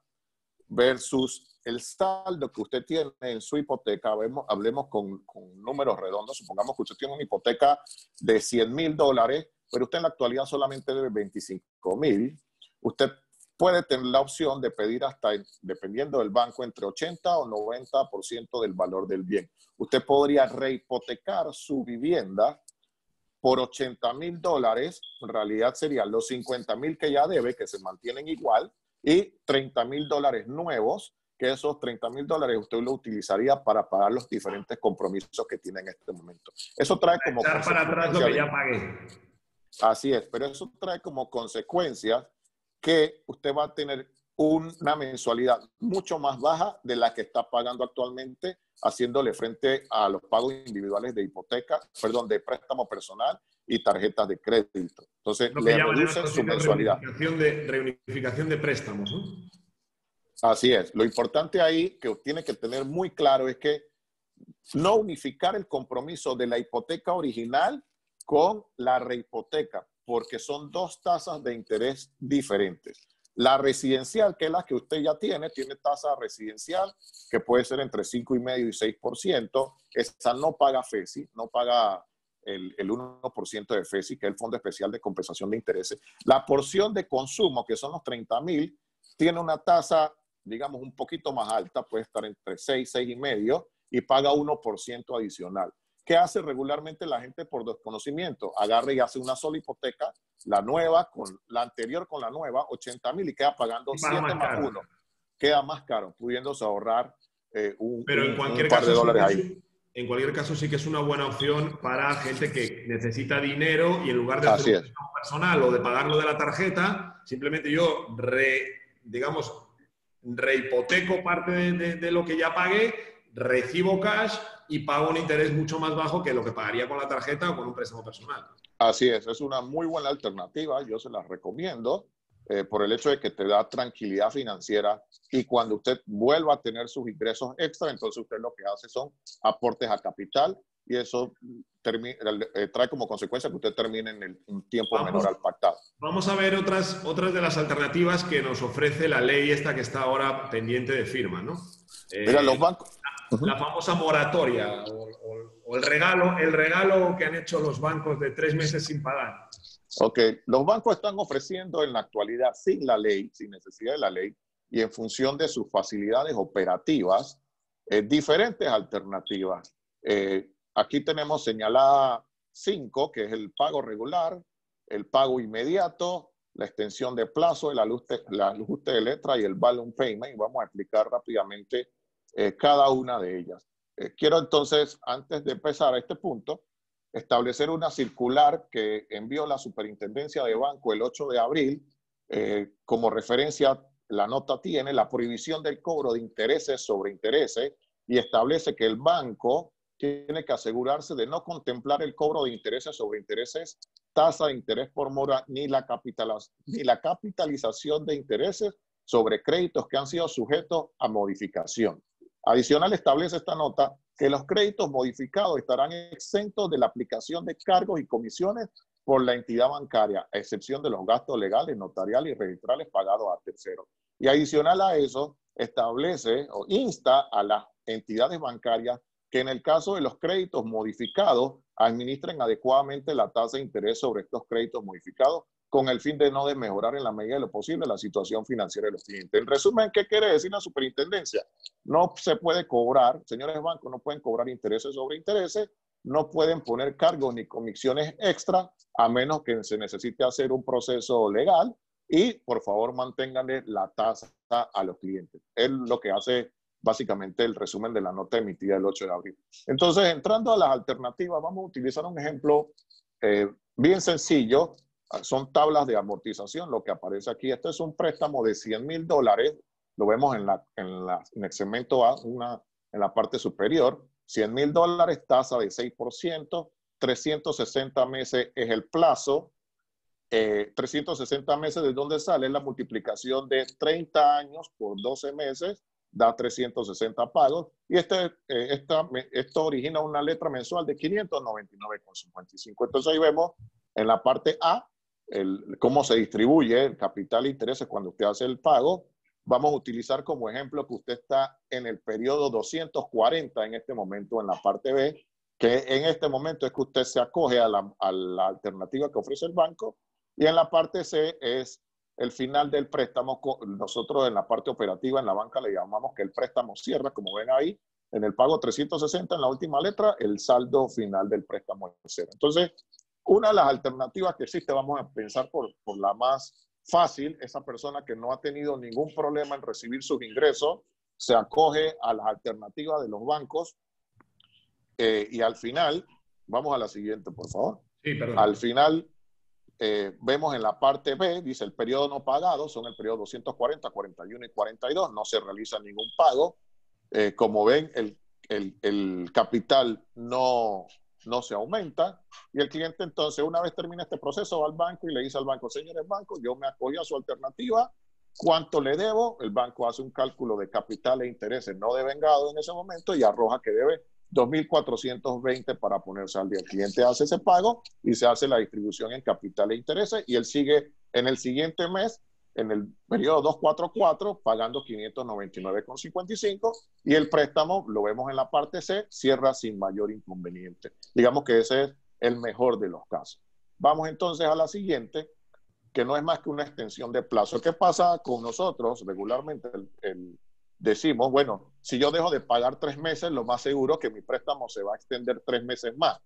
versus el saldo que usted tiene en su hipoteca. Hablemos con números redondos. Supongamos que usted tiene una hipoteca de $100,000, pero usted en la actualidad solamente debe $25,000. Usted puede tener la opción de pedir hasta, dependiendo del banco, entre 80 o 90% del valor del bien. Usted podría rehipotecar su vivienda por $80,000. En realidad serían los $50,000 que ya debe, que se mantienen igual, y $30,000 nuevos, que esos $30,000 usted lo utilizaría para pagar los diferentes compromisos que tiene en este momento. Eso trae como consecuencia... para atrás lo que ya pagué. Así es, pero eso trae como consecuencia que usted va a tener una mensualidad mucho más baja de la que está pagando actualmente, haciéndole frente a los pagos individuales de hipoteca, perdón, de préstamo personal y tarjetas de crédito. Entonces, le reduce su mensualidad. Reunificación de préstamos, ¿no? Así es. Lo importante ahí que tiene que tener muy claro es que no unificar el compromiso de la hipoteca original con la rehipoteca, porque son dos tasas de interés diferentes. La residencial, que es la que usted ya tiene tasa residencial que puede ser entre 5,5% y 6%. Esa no paga FESI, no paga el 1% de FESI, que es el Fondo Especial de Compensación de Intereses. La porción de consumo, que son los $30,000, tiene una tasa, digamos, un poquito más alta, puede estar entre 6, 6,5%, y paga 1% adicional. ¿Qué hace regularmente la gente por desconocimiento? Agarra y hace una sola hipoteca, la nueva con la anterior con la nueva, $80,000, y queda pagando 7 más 1. Queda más caro, pudiéndose ahorrar un par de dólares ahí. En cualquier caso, sí que es una buena opción para gente que necesita dinero y en lugar de hacer un préstamo personal o de pagarlo de la tarjeta, simplemente yo rehipoteco parte de lo que ya pagué, recibo cash y pago un interés mucho más bajo que lo que pagaría con la tarjeta o con un préstamo personal. Así es una muy buena alternativa, yo se la recomiendo por el hecho de que te da tranquilidad financiera, y cuando usted vuelva a tener sus ingresos extra, entonces usted lo que hace son aportes a capital, y eso trae como consecuencia que usted termine en un tiempo menor al pactado. Vamos a ver otras de las alternativas que nos ofrece la ley esta que está ahora pendiente de firma, ¿no? Mira, los bancos... La famosa moratoria o el regalo que han hecho los bancos de 3 meses sin pagar. Ok, los bancos están ofreciendo en la actualidad, sin la ley, sin necesidad de la ley, y en función de sus facilidades operativas, diferentes alternativas. Aquí tenemos señalada 5, que es el pago regular, el pago inmediato, la extensión de plazo, el ajuste de letra y el balloon payment. Y vamos a explicar rápidamente cada una de ellas. Quiero entonces, antes de empezar a este punto, establecer una circular que envió la Superintendencia de Banco el 8 de abril. Como referencia, la nota tiene la prohibición del cobro de intereses sobre intereses, y establece que el banco tiene que asegurarse de no contemplar el cobro de intereses sobre intereses, tasa de interés por mora, ni la capitalización de intereses sobre créditos que han sido sujetos a modificación. Adicional, establece esta nota que los créditos modificados estarán exentos de la aplicación de cargos y comisiones por la entidad bancaria, a excepción de los gastos legales, notariales y registrales pagados a terceros. Y adicional a eso, establece o insta a las entidades bancarias que en el caso de los créditos modificados administren adecuadamente la tasa de interés sobre estos créditos modificados, con el fin de no desmejorar en la medida de lo posible la situación financiera de los clientes. En resumen, ¿qué quiere decir la superintendencia? No se puede cobrar, señores bancos, no pueden cobrar intereses sobre intereses, no pueden poner cargos ni comisiones extra, a menos que se necesite hacer un proceso legal, y por favor manténganle la tasa a los clientes. Es lo que hace básicamente el resumen de la nota emitida el 8 de abril. Entonces, entrando a las alternativas, vamos a utilizar un ejemplo bien sencillo. Son tablas de amortización, lo que aparece aquí. Este es un préstamo de $100,000. Lo vemos en el segmento A, en la parte superior. $100,000, tasa de 6%. 360 meses es el plazo. 360 meses, ¿de dónde sale? La multiplicación de 30 años por 12 meses, da 360 pagos. Y esto origina una letra mensual de 599,55. Entonces ahí vemos en la parte A cómo se distribuye el capital e intereses cuando usted hace el pago. Vamos a utilizar como ejemplo que usted está en el periodo 240 en este momento en la parte B, que en este momento es que usted se acoge a la alternativa que ofrece el banco. Y en la parte C es el final del préstamo. Nosotros en la parte operativa, en la banca, le llamamos que el préstamo cierra, como ven ahí, en el pago 360, en la última letra, el saldo final del préstamo es cero. Entonces, una de las alternativas que existe, vamos a pensar por la más fácil, esa persona que no ha tenido ningún problema en recibir sus ingresos, se acoge a las alternativas de los bancos y al final, vamos a la siguiente, por favor. Sí, perdón. Al final, vemos en la parte B, dice el periodo no pagado, son el periodo 240, 41 y 42, no se realiza ningún pago. Como ven, el capital no se aumenta y el cliente entonces, una vez termina este proceso, va al banco y le dice al banco, señores banco, yo me acogí a su alternativa, ¿cuánto le debo? El banco hace un cálculo de capital e intereses no devengado en ese momento y arroja que debe 2.420 para ponerse al día. El cliente hace ese pago y se hace la distribución en capital e intereses y él sigue en el siguiente mes, en el periodo 244, pagando 599,55 y el préstamo, lo vemos en la parte C, cierra sin mayor inconveniente. Digamos que ese es el mejor de los casos. Vamos entonces a la siguiente, que no es más que una extensión de plazo. ¿Qué pasa con nosotros? Regularmente decimos, bueno, si yo dejo de pagar 3 meses, lo más seguro es que mi préstamo se va a extender 3 meses más.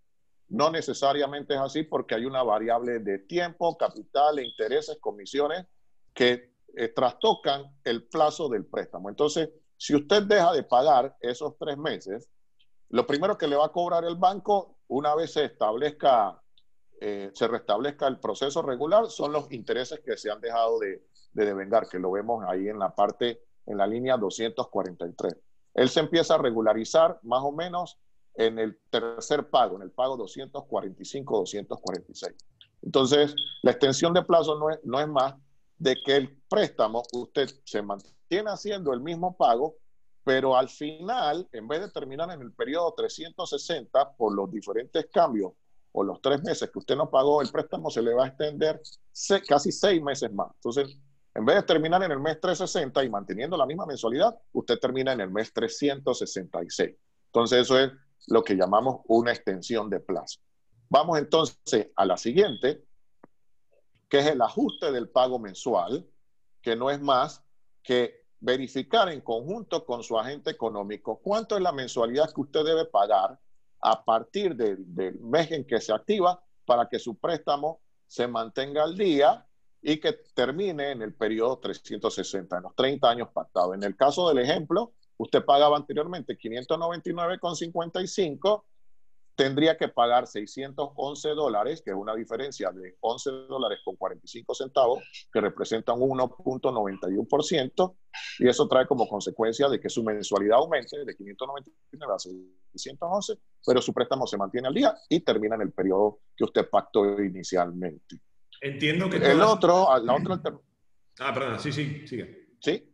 No necesariamente es así porque hay una variable de tiempo, capital, intereses, comisiones que trastocan el plazo del préstamo. Entonces, si usted deja de pagar esos 3 meses, lo primero que le va a cobrar el banco, una vez se restablezca el proceso regular, son los intereses que se han dejado de devengar, que lo vemos ahí en la parte, en la línea 243. Él se empieza a regularizar más o menos en el tercer pago, en el pago 245-246. Entonces, la extensión de plazo no es más de que el préstamo usted se mantiene haciendo el mismo pago, pero al final, en vez de terminar en el periodo 360 por los diferentes cambios o los 3 meses que usted no pagó, el préstamo se le va a extender casi 6 meses más. Entonces, en vez de terminar en el mes 360 y manteniendo la misma mensualidad, usted termina en el mes 366. Entonces, eso es lo que llamamos una extensión de plazo. Vamos entonces a la siguiente, que es el ajuste del pago mensual, que no es más que verificar en conjunto con su agente económico cuánto es la mensualidad que usted debe pagar a partir del mes en que se activa para que su préstamo se mantenga al día y que termine en el periodo 360, en los 30 años pactados. En el caso del ejemplo, usted pagaba anteriormente 599,55, tendría que pagar $611, que es una diferencia de $11.45, que representa un 1.91%, y eso trae como consecuencia de que su mensualidad aumente de 599 a 611, pero su préstamo se mantiene al día y termina en el periodo que usted pactó inicialmente. Entiendo que la otra perdón, sí, sigue. ¿Sí?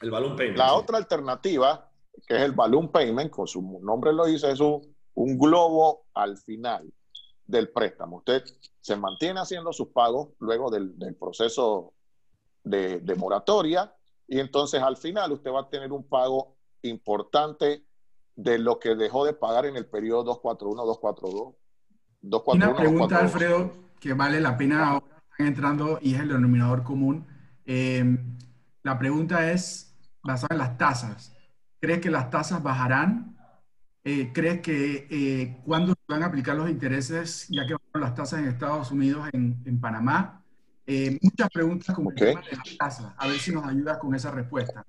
El balloon payment. La otra alternativa, que es el balloon payment, con su nombre lo dice, es un globo al final del préstamo. Usted se mantiene haciendo sus pagos luego del proceso de moratoria y entonces al final usted va a tener un pago importante de lo que dejó de pagar en el periodo 241, 242. Una pregunta, Alfredo, que vale la pena ahora, están entrando y es el denominador común. La pregunta es basada en las tasas. ¿Crees que las tasas bajarán? ¿Crees que cuándo se van a aplicar los intereses, ya que bajaron las tasas en Estados Unidos, en Panamá? Muchas preguntas con el tema de las tasas. A ver si nos ayudas con esa respuesta.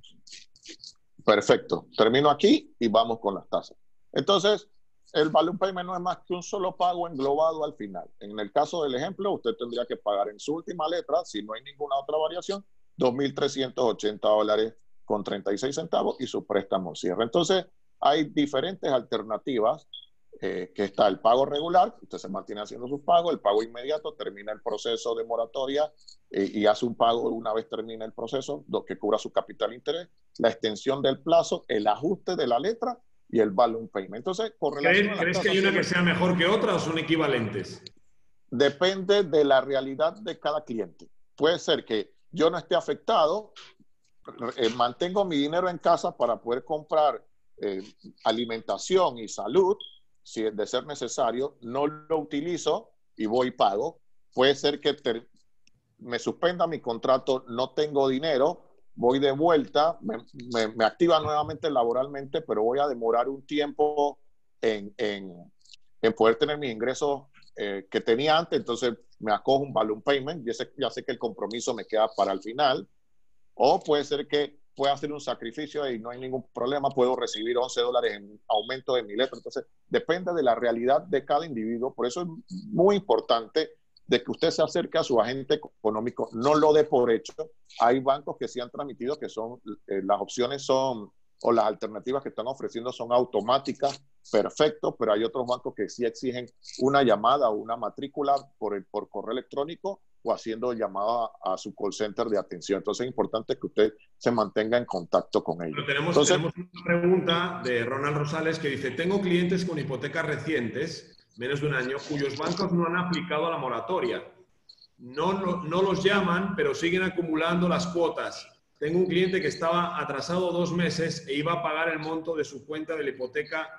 Perfecto. Termino aquí y vamos con las tasas. Entonces, el balloon payment no es más que un solo pago englobado al final. En el caso del ejemplo, usted tendría que pagar en su última letra, si no hay ninguna otra variación, $2.380.36 y su préstamo cierra. Entonces, hay diferentes alternativas que está el pago regular, usted se mantiene haciendo sus pagos, el pago inmediato, termina el proceso de moratoria y hace un pago una vez termina el proceso, que cubra su capital e interés, la extensión del plazo, el ajuste de la letra y el balloon payment. Entonces, con relación a las ¿Crees que hay una que sea mejor que otra o son equivalentes? Depende de la realidad de cada cliente. Puede ser que yo no esté afectado, mantengo mi dinero en casa para poder comprar alimentación y salud, si es de ser necesario, no lo utilizo y voy y pago. Puede ser que me suspenda mi contrato, no tengo dinero, voy de vuelta, me activa nuevamente laboralmente, pero voy a demorar un tiempo en poder tener mis ingresos que tenía antes, entonces me acojo un balloon payment, ya sé que el compromiso me queda para el final, o puede ser que pueda hacer un sacrificio y no hay ningún problema, puedo recibir $11 en aumento de mi letra. Entonces, depende de la realidad de cada individuo. Por eso es muy importante de que usted se acerque a su agente económico, no lo dé por hecho. Hay bancos que sí han transmitido que son, las opciones son, o las alternativas que están ofreciendo son automáticas, perfecto, pero hay otros bancos que sí exigen una llamada o una matrícula por correo electrónico o haciendo llamada a su call center de atención. Entonces es importante que usted se mantenga en contacto con ellos. Tenemos una pregunta de Ronald Rosales que dice, tengo clientes con hipotecas recientes, menos de un año, cuyos bancos no han aplicado la moratoria. No los llaman, pero siguen acumulando las cuotas. Tengo un cliente que estaba atrasado 2 meses e iba a pagar el monto de su cuenta de la hipoteca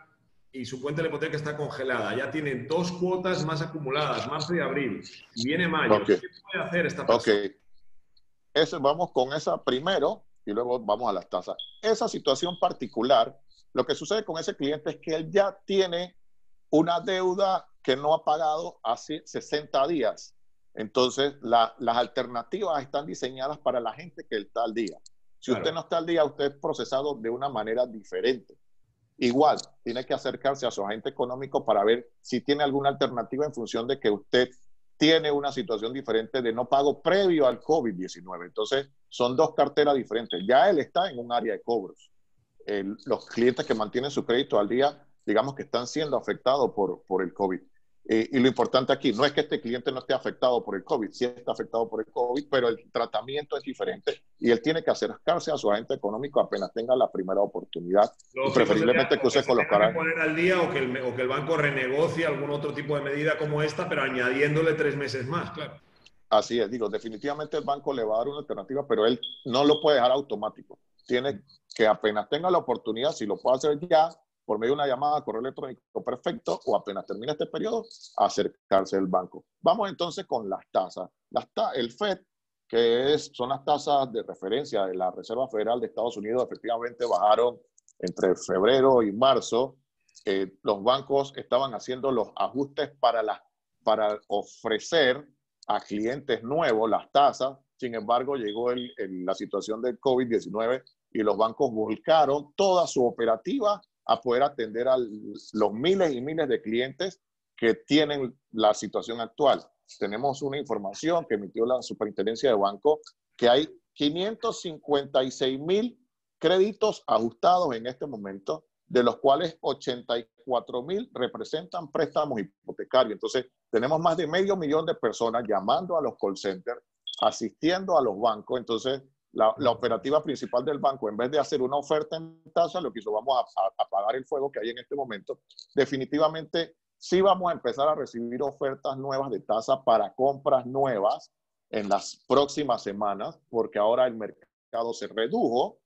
y su cuenta de la hipoteca está congelada. Ya tiene 2 cuotas más acumuladas, marzo y abril. Y viene mayo. Okay. ¿Qué puede hacer esta persona? Vamos con esa primero y luego vamos a las tasas. Esa situación particular, lo que sucede con ese cliente es que él ya tiene una deuda que no ha pagado hace 60 días. Entonces, las alternativas están diseñadas para la gente que está al día. Si usted no está al día, usted es procesado de una manera diferente. Igual, tiene que acercarse a su agente económico para ver si tiene alguna alternativa en función de que usted tiene una situación diferente de no pago previo al COVID-19. Entonces, son 2 carteras diferentes. Ya él está en un área de cobros. Los clientes que mantienen su crédito al día, digamos que están siendo afectados por el COVID. Y lo importante aquí no es que este cliente no esté afectado por el COVID, sí está afectado por el COVID, pero el tratamiento es diferente y él tiene que acercarse a su agente económico apenas tenga la primera oportunidad. Y preferiblemente que use colocar que poner al día o que el banco renegocie algún otro tipo de medida como esta, pero añadiéndole 3 meses más, claro. Así es, digo, definitivamente el banco le va a dar una alternativa, pero él no lo puede dejar automático. Tiene que apenas tenga la oportunidad, si lo puede hacer ya, por medio de una llamada, correo electrónico, perfecto, o apenas termine este periodo, acercarse al banco. Vamos entonces con las tasas. El FED, que son las tasas de referencia de la Reserva Federal de Estados Unidos, efectivamente bajaron entre febrero y marzo. Los bancos estaban haciendo los ajustes para ofrecer a clientes nuevos las tasas. Sin embargo, llegó la situación del COVID-19 y los bancos volcaron toda su operativa a poder atender a los miles y miles de clientes que tienen la situación actual. Tenemos una información que emitió la Superintendencia de Banco que hay 556,000 créditos ajustados en este momento, de los cuales 84,000 representan préstamos hipotecarios. Entonces, tenemos más de 500,000 de personas llamando a los call centers, asistiendo a los bancos. Entonces, la operativa principal del banco, en vez de hacer una oferta en tasa, lo que hizo, vamos a apagar el fuego que hay en este momento. Definitivamente, sí vamos a empezar a recibir ofertas nuevas de tasa para compras nuevas en las próximas semanas, porque ahora el mercado se redujo,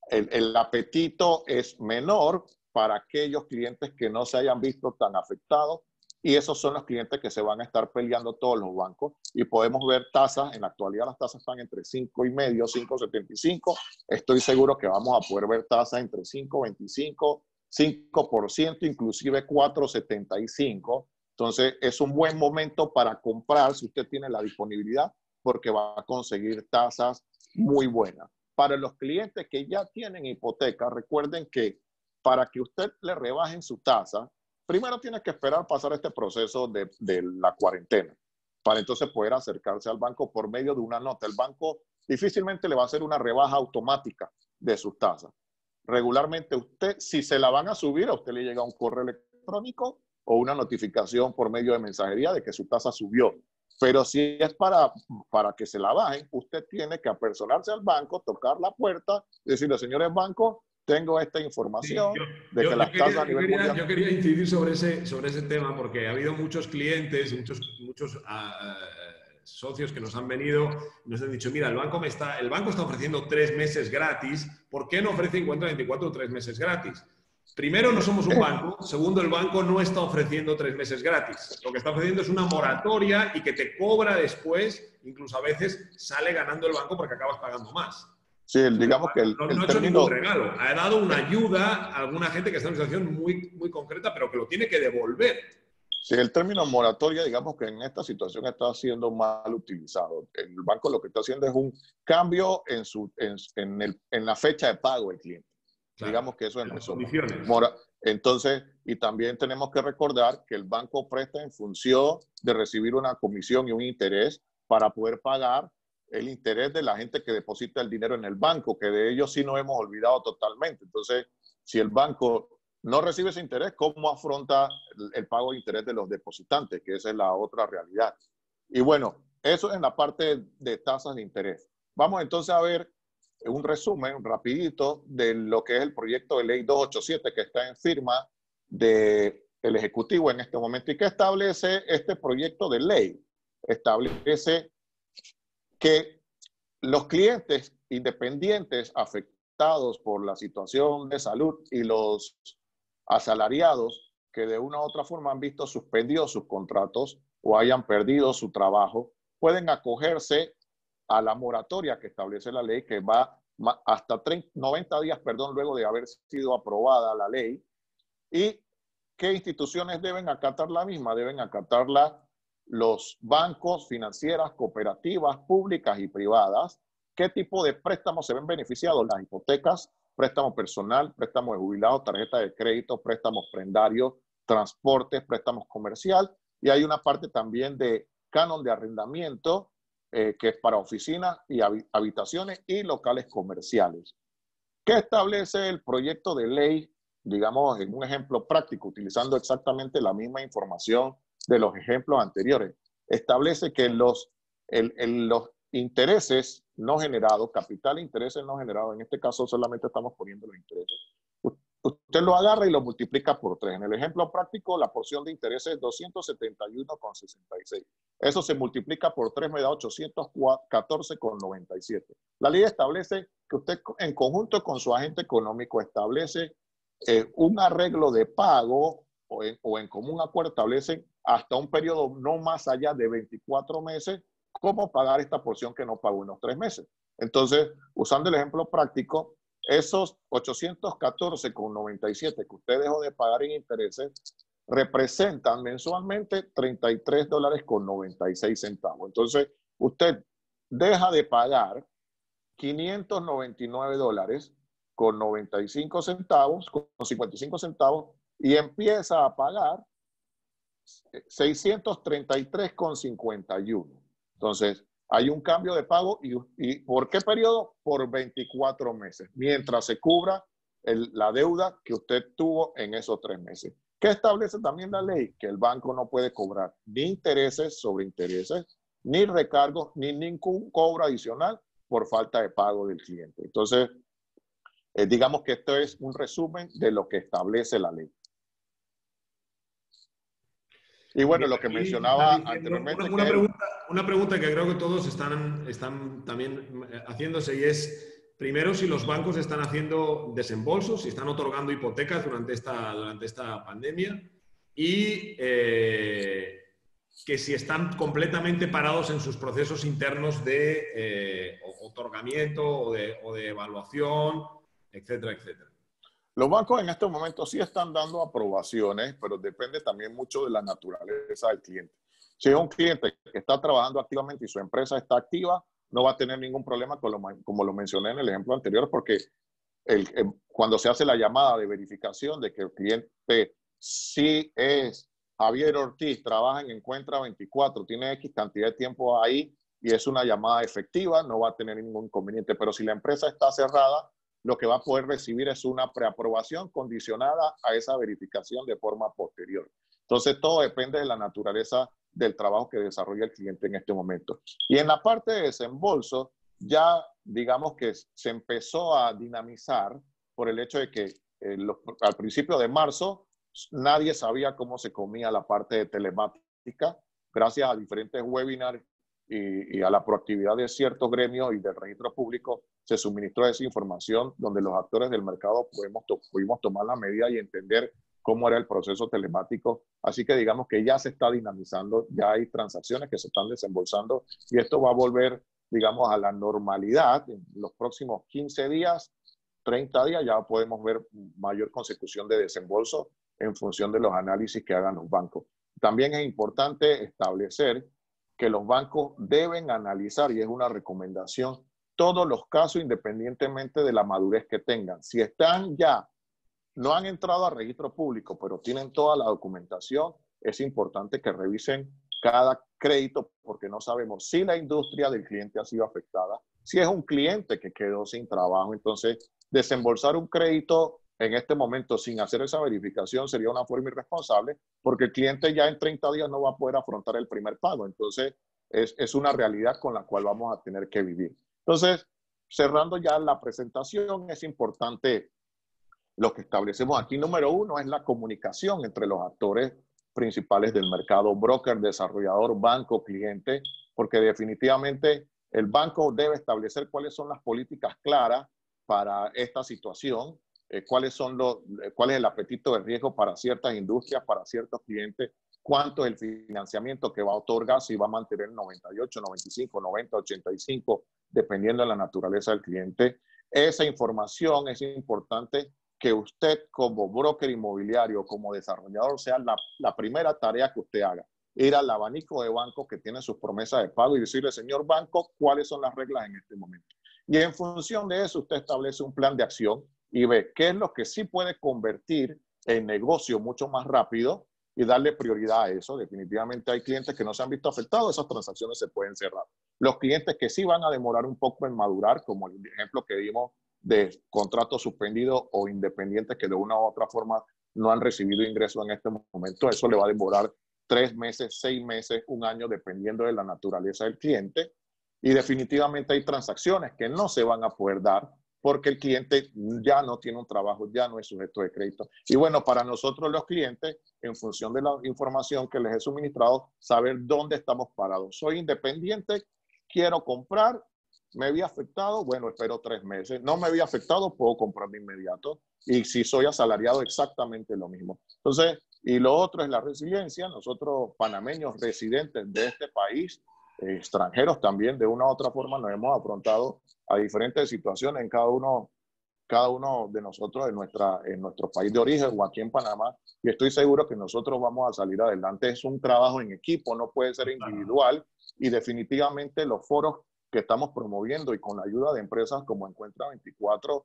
el apetito es menor para aquellos clientes que no se hayan visto tan afectados, y esos son los clientes que se van a estar peleando todos los bancos, y podemos ver tasas, en la actualidad las tasas están entre 5,5, 5,75, estoy seguro que vamos a poder ver tasas entre 5,25, 5%, inclusive 4,75, entonces es un buen momento para comprar si usted tiene la disponibilidad, porque va a conseguir tasas muy buenas. Para los clientes que ya tienen hipoteca, recuerden que para que usted le rebajen su tasa, primero tiene que esperar pasar este proceso de la cuarentena para entonces poder acercarse al banco por medio de una nota. El banco difícilmente le va a hacer una rebaja automática de sus tasas. Regularmente usted, si se la van a subir, a usted le llega un correo electrónico o una notificación por medio de mensajería de que su tasa subió. Pero si es para que se la bajen, usted tiene que apersonarse al banco, tocar la puerta, decirle, señores banco, tengo esta información de que las tasas a nivel mundial... Yo quería incidir sobre ese tema porque ha habido muchos clientes, muchos socios que nos han venido y nos han dicho, mira, el banco está ofreciendo 3 meses gratis, ¿por qué no ofrece 50, 24 o 3 meses gratis? Primero, no somos un banco. Segundo, el banco no está ofreciendo 3 meses gratis. Lo que está ofreciendo es una moratoria y que te cobra después, incluso a veces sale ganando el banco porque acabas pagando más. Sí, digamos que no ha hecho ningún regalo. Ha dado una ayuda a alguna gente que está en una situación muy, muy concreta, pero que lo tiene que devolver. Sí, el término moratoria, digamos que en esta situación está siendo mal utilizado. El banco lo que está haciendo es un cambio en la fecha de pago del cliente. Claro, digamos que eso es en resumen. Entonces, y también tenemos que recordar que el banco presta en función de recibir una comisión y un interés para poder pagar el interés de la gente que deposita el dinero en el banco, que de ellos sí nos hemos olvidado totalmente. Entonces, si el banco no recibe ese interés, ¿cómo afronta el pago de interés de los depositantes? Que esa es la otra realidad. Y bueno, eso es en la parte de tasas de interés. Vamos entonces a ver un resumen rapidito de lo que es el proyecto de ley 287 que está en firma del Ejecutivo en este momento. ¿Y qué establece este proyecto de ley? Establece que los clientes independientes afectados por la situación de salud y los asalariados que de una u otra forma han visto suspendidos sus contratos o hayan perdido su trabajo, pueden acogerse a la moratoria que establece la ley, que va hasta 90 días, luego de haber sido aprobada la ley. ¿Y qué instituciones deben acatar la misma? Deben acatarla los bancos, financieras, cooperativas, públicas y privadas. ¿Qué tipo de préstamos se ven beneficiados? Las hipotecas, préstamo personal, préstamo de jubilados, tarjeta de crédito, préstamos prendarios, transportes, préstamos comercial. Y hay una parte también de canon de arrendamiento, que es para oficinas y habitaciones y locales comerciales. ¿Qué establece el proyecto de ley? Digamos, en un ejemplo práctico, utilizando exactamente la misma información de los ejemplos anteriores. Establece que los intereses no generados, capital e intereses no generados, en este caso solamente estamos poniendo los intereses, usted lo agarra y lo multiplica por 3. En el ejemplo práctico, la porción de intereses es 271,66. Eso se multiplica por 3, me da 814,97. La ley establece que usted, en conjunto con su agente económico, establece un arreglo de pago o en común acuerdo establecen hasta un periodo no más allá de 24 meses cómo pagar esta porción que no pagó en los 3 meses. Entonces, usando el ejemplo práctico, esos 814,97 que usted dejó de pagar en intereses representan mensualmente $33,96. Entonces, usted deja de pagar $599,95, con 55 centavos, y empieza a pagar 633,51. Entonces, hay un cambio de pago y ¿por qué periodo? Por 24 meses, mientras se cubra la deuda que usted tuvo en esos 3 meses. ¿Qué establece también la ley? Que el banco no puede cobrar ni intereses sobre intereses, ni recargos, ni ningún cobro adicional por falta de pago del cliente. Entonces, digamos que esto es un resumen de lo que establece la ley. Y bueno, lo que mencionaba anteriormente... Una pregunta que creo que todos están también haciéndose, y es, primero, si los bancos están haciendo desembolsos, si están otorgando hipotecas durante esta pandemia, y que si están completamente parados en sus procesos internos de otorgamiento o de evaluación, etcétera, etcétera. Los bancos en estos momentos sí están dando aprobaciones, pero depende también mucho de la naturaleza del cliente. Si es un cliente que está trabajando activamente y su empresa está activa, no va a tener ningún problema, como lo mencioné en el ejemplo anterior, porque cuando se hace la llamada de verificación de que el cliente sí es Javier Ortiz, trabaja en Encuentra 24, tiene X cantidad de tiempo ahí y es una llamada efectiva, no va a tener ningún inconveniente. Pero si la empresa está cerrada, lo que va a poder recibir es una preaprobación condicionada a esa verificación de forma posterior. Entonces, todo depende de la naturaleza del trabajo que desarrolla el cliente en este momento. Y en la parte de desembolso, ya digamos que se empezó a dinamizar por el hecho de que al principio de marzo nadie sabía cómo se comía la parte de telemática. Gracias a diferentes webinars y a la proactividad de ciertos gremios y del registro público, se suministró esa información donde los actores del mercado pudimos tomar la medida y entender cómo era el proceso telemático. Así que digamos que ya se está dinamizando, ya hay transacciones que se están desembolsando y esto va a volver, digamos, a la normalidad en los próximos 15 días, 30 días, ya podemos ver mayor consecución de desembolso en función de los análisis que hagan los bancos. También es importante establecer que los bancos deben analizar, y es una recomendación, todos los casos independientemente de la madurez que tengan. Si están ya, no han entrado a registro público, pero tienen toda la documentación, es importante que revisen cada crédito porque no sabemos si la industria del cliente ha sido afectada, si es un cliente que quedó sin trabajo. Entonces, desembolsar un crédito en este momento sin hacer esa verificación sería una forma irresponsable porque el cliente ya en 30 días no va a poder afrontar el primer pago. Entonces, es una realidad con la cual vamos a tener que vivir. Entonces, cerrando ya la presentación, es importante lo que establecemos aquí. Número uno es la comunicación entre los actores principales del mercado, broker, desarrollador, banco, cliente, porque definitivamente el banco debe establecer cuáles son las políticas claras para esta situación, cuál es el apetito de riesgo para ciertas industrias, para ciertos clientes, cuánto es el financiamiento que va a otorgar, si va a mantener 98, 95, 90, 85, dependiendo de la naturaleza del cliente. Esa información es importante que usted como broker inmobiliario, como desarrollador, sea la primera tarea que usted haga. Ir al abanico de bancos que tienen sus promesas de pago y decirle, señor banco, ¿cuáles son las reglas en este momento? Y en función de eso, usted establece un plan de acción y ve qué es lo que sí puede convertir en negocio mucho más rápido y darle prioridad a eso. Definitivamente hay clientes que no se han visto afectados, esas transacciones se pueden cerrar. Los clientes que sí van a demorar un poco en madurar, como el ejemplo que dimos de contratos suspendidos o independientes que de una u otra forma no han recibido ingresos en este momento, eso le va a demorar 3 meses, 6 meses, 1 año, dependiendo de la naturaleza del cliente. Y definitivamente hay transacciones que no se van a poder dar porque el cliente ya no tiene un trabajo, ya no es sujeto de crédito. Y bueno, para nosotros los clientes, en función de la información que les he suministrado, saber dónde estamos parados. Soy independiente, quiero comprar, me había afectado, bueno, espero 3 meses. No me había afectado, puedo comprar de inmediato. Y si soy asalariado, exactamente lo mismo. Entonces, y lo otro es la resiliencia. Nosotros, panameños residentes de este país, extranjeros también, de una u otra forma, nos hemos afrontado a diferentes situaciones en cada uno de nosotros en nuestro país de origen o aquí en Panamá. Y estoy seguro que nosotros vamos a salir adelante. Es un trabajo en equipo, no puede ser individual. Y definitivamente los foros que estamos promoviendo y con la ayuda de empresas como Encuentra 24,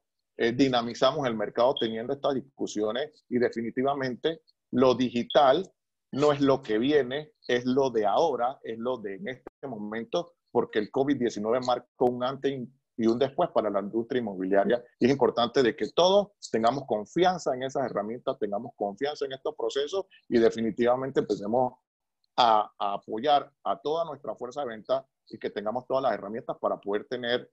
dinamizamos el mercado teniendo estas discusiones y definitivamente lo digital no es lo que viene, es lo de ahora, es lo de en este momento, porque el COVID-19 marcó un antes y un después para la industria inmobiliaria y es importante de que todos tengamos confianza en esas herramientas, tengamos confianza en estos procesos y definitivamente empecemos a apoyar a toda nuestra fuerza de venta y que tengamos todas las herramientas para poder tener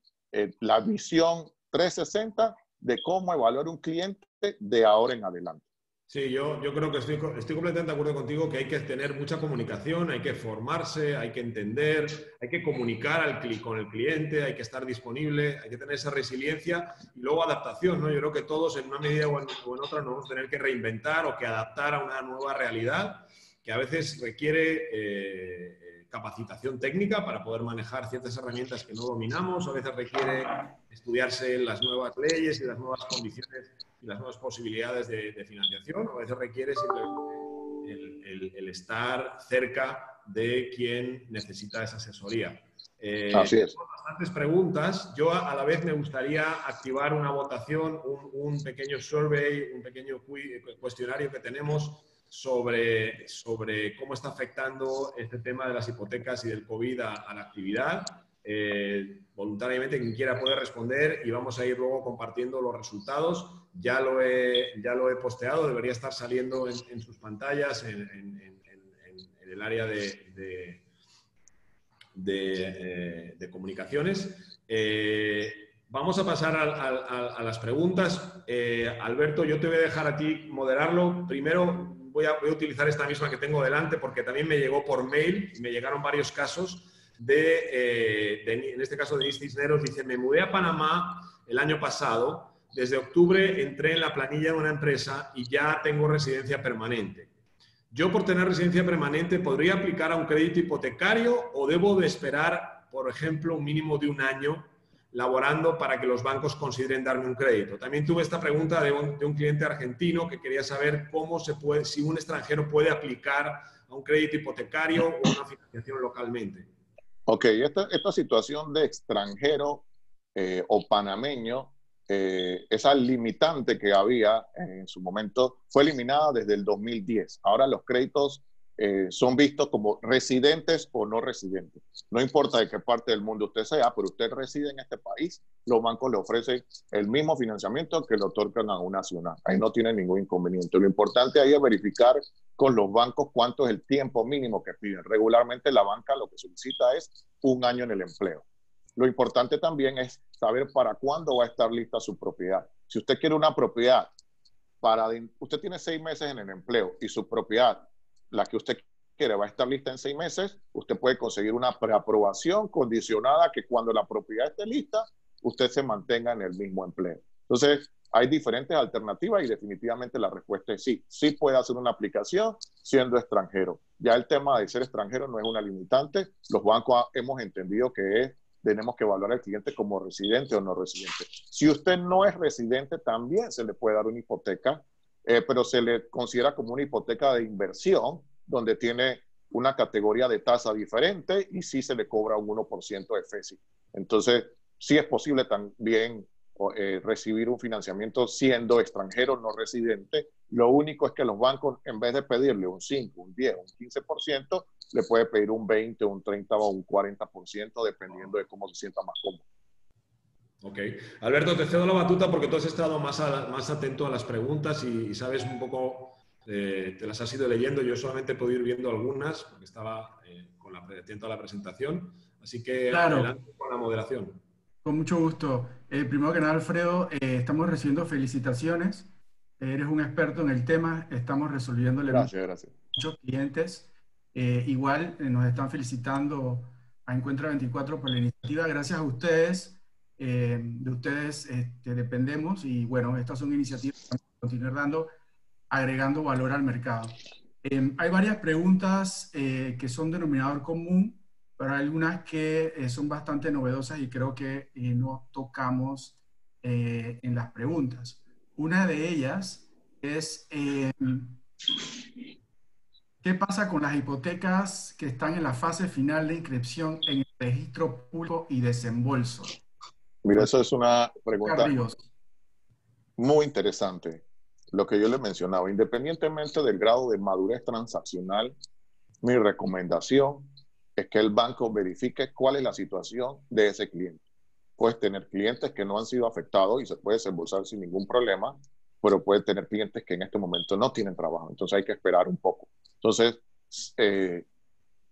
la visión 360 de cómo evaluar un cliente de ahora en adelante. Sí, yo creo que estoy completamente de acuerdo contigo que hay que tener mucha comunicación, hay que formarse, hay que entender, hay que comunicar con el cliente, hay que estar disponible, hay que tener esa resiliencia y luego adaptación, ¿no? Yo creo que todos en una medida o en otra nos vamos a tener que reinventar o que adaptar a una nueva realidad que a veces requiere capacitación técnica para poder manejar ciertas herramientas que no dominamos, a veces requiere estudiarse las nuevas leyes y las nuevas condiciones y las nuevas posibilidades de financiación, a veces requiere simplemente el estar cerca de quien necesita esa asesoría. Así es. Tengo bastantes preguntas. Yo a la vez me gustaría activar una votación, un pequeño survey, un pequeño cuestionario que tenemos sobre cómo está afectando este tema de las hipotecas y del COVID a la actividad. voluntariamente quien quiera puede responder y vamos a ir luego compartiendo los resultados. Ya lo he posteado, debería estar saliendo en sus pantallas, en el área de comunicaciones. Vamos a pasar a las preguntas. Alberto, yo te voy a dejar a ti moderarlo. Primero voy a utilizar esta misma que tengo delante porque también me llegó por mail y me llegaron varios casos en este caso Denis Cisneros, dice: me mudé a Panamá el año pasado, desde octubre entré en la planilla de una empresa y ya tengo residencia permanente. Yo, por tener residencia permanente, ¿podría aplicar a un crédito hipotecario o debo de esperar, por ejemplo, un mínimo de un año laborando para que los bancos consideren darme un crédito? También tuve esta pregunta de un cliente argentino que quería saber si un extranjero puede aplicar a un crédito hipotecario o a una financiación localmente. Ok, esta situación de extranjero o panameño, esa limitante que había en su momento fue eliminada desde el 2010. Ahora los créditos son vistos como residentes o no residentes. No importa de qué parte del mundo usted sea, pero usted reside en este país, los bancos le ofrecen el mismo financiamiento que le otorgan a un nacional. Ahí no tiene ningún inconveniente. Lo importante ahí es verificar con los bancos cuánto es el tiempo mínimo que piden. Regularmente la banca lo que solicita es un año en el empleo. Lo importante también es saber para cuándo va a estar lista su propiedad. Si usted quiere una propiedad, usted tiene 6 meses en el empleo y su propiedad, la que usted quiere, va a estar lista en 6 meses, usted puede conseguir una preaprobación condicionada que cuando la propiedad esté lista, usted se mantenga en el mismo empleo. Entonces, hay diferentes alternativas y definitivamente la respuesta es sí. Sí puede hacer una aplicación siendo extranjero. Ya el tema de ser extranjero no es una limitante. Los bancos hemos entendido que tenemos que evaluar al cliente como residente o no residente. Si usted no es residente, también se le puede dar una hipoteca, pero se le considera como una hipoteca de inversión, donde tiene una categoría de tasa diferente y sí se le cobra un 1% de FESI. Entonces, sí es posible también recibir un financiamiento siendo extranjero no residente. Lo único es que los bancos, en vez de pedirle un 5, un 10, un 15%, le puede pedir un 20, un 30 o un 40%, dependiendo de cómo se sienta más cómodo. Ok. Alberto, te cedo la batuta porque tú has estado más atento a las preguntas y sabes un poco, te las has ido leyendo. Yo solamente he podido ir viendo algunas porque estaba atento a la presentación. Así que claro, adelante con la moderación. Con mucho gusto. Primero que nada, Alfredo, estamos recibiendo felicitaciones. Eres un experto en el tema. Estamos resolviéndole muchos clientes. Igual nos están felicitando a Encuentra 24 por la iniciativa. Gracias a ustedes. De ustedes dependemos y bueno, estas son iniciativas que vamos a continuar agregando valor al mercado. Hay varias preguntas que son denominador común, pero hay algunas que son bastante novedosas y creo que no tocamos en las preguntas. Una de ellas es, ¿qué pasa con las hipotecas que están en la fase final de inscripción en el registro público y desembolso? Mira, eso es una pregunta muy interesante. Lo que yo le mencionaba, independientemente del grado de madurez transaccional, mi recomendación es que el banco verifique cuál es la situación de ese cliente. Puedes tener clientes que no han sido afectados y se puede desembolsar sin ningún problema, pero puede tener clientes que en este momento no tienen trabajo. Entonces hay que esperar un poco. Entonces,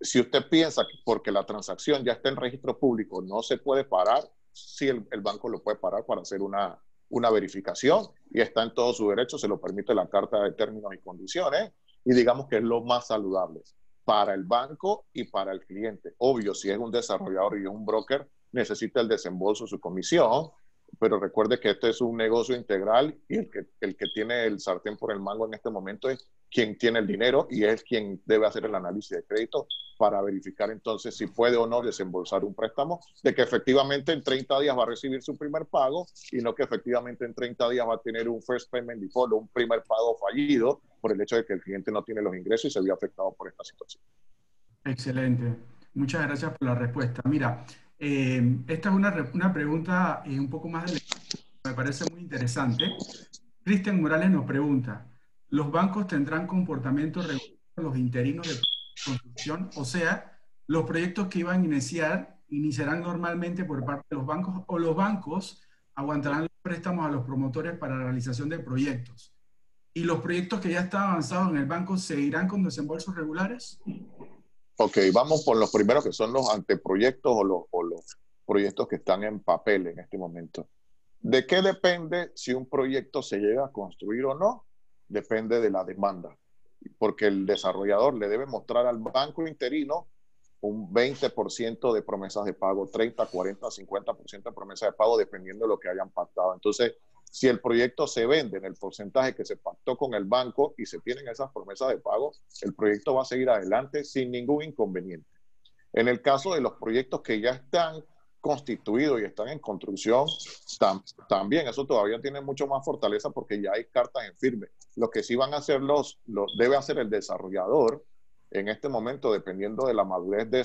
si usted piensa que porque la transacción ya está en registro público no se puede parar, sí el banco lo puede parar para hacer una verificación y está en todo su derecho, se lo permite la Carta de Términos y Condiciones y digamos que es lo más saludable para el banco y para el cliente. Obvio, si es un desarrollador y es un broker, necesita el desembolso de su comisión, pero recuerde que este es un negocio integral y el que tiene el sartén por el mango en este momento es quien tiene el dinero y es quien debe hacer el análisis de crédito para verificar entonces si puede o no desembolsar un préstamo, de que efectivamente en 30 días va a recibir su primer pago y no que efectivamente en 30 días va a tener un first payment default o un primer pago fallido por el hecho de que el cliente no tiene los ingresos y se vio afectado por esta situación. Excelente. Muchas gracias por la respuesta. Mira, esta es una pregunta un poco más me parece muy interesante. Cristian Morales nos pregunta, ¿los bancos tendrán comportamiento regular con los interinos de construcción? O sea, los proyectos que iban a iniciar iniciarán normalmente por parte de los bancos o los bancos aguantarán los préstamos a los promotores para la realización de proyectos. ¿Y los proyectos que ya están avanzados en el banco seguirán con desembolsos regulares? Ok, vamos por los primeros que son los anteproyectos o los proyectos que están en papel en este momento. ¿De qué depende si un proyecto se llega a construir o no? Depende de la demanda, porque el desarrollador le debe mostrar al banco interino un 20% de promesas de pago, 30, 40, 50% de promesas de pago, dependiendo de lo que hayan pactado. Entonces, si el proyecto se vende en el porcentaje que se pactó con el banco y se tienen esas promesas de pago, el proyecto va a seguir adelante sin ningún inconveniente. En el caso de los proyectos que ya están constituidos y están en construcción, también eso todavía tiene mucho más fortaleza porque ya hay cartas en firme. Lo que sí van a hacer debe hacer el desarrollador en este momento, dependiendo de la madurez de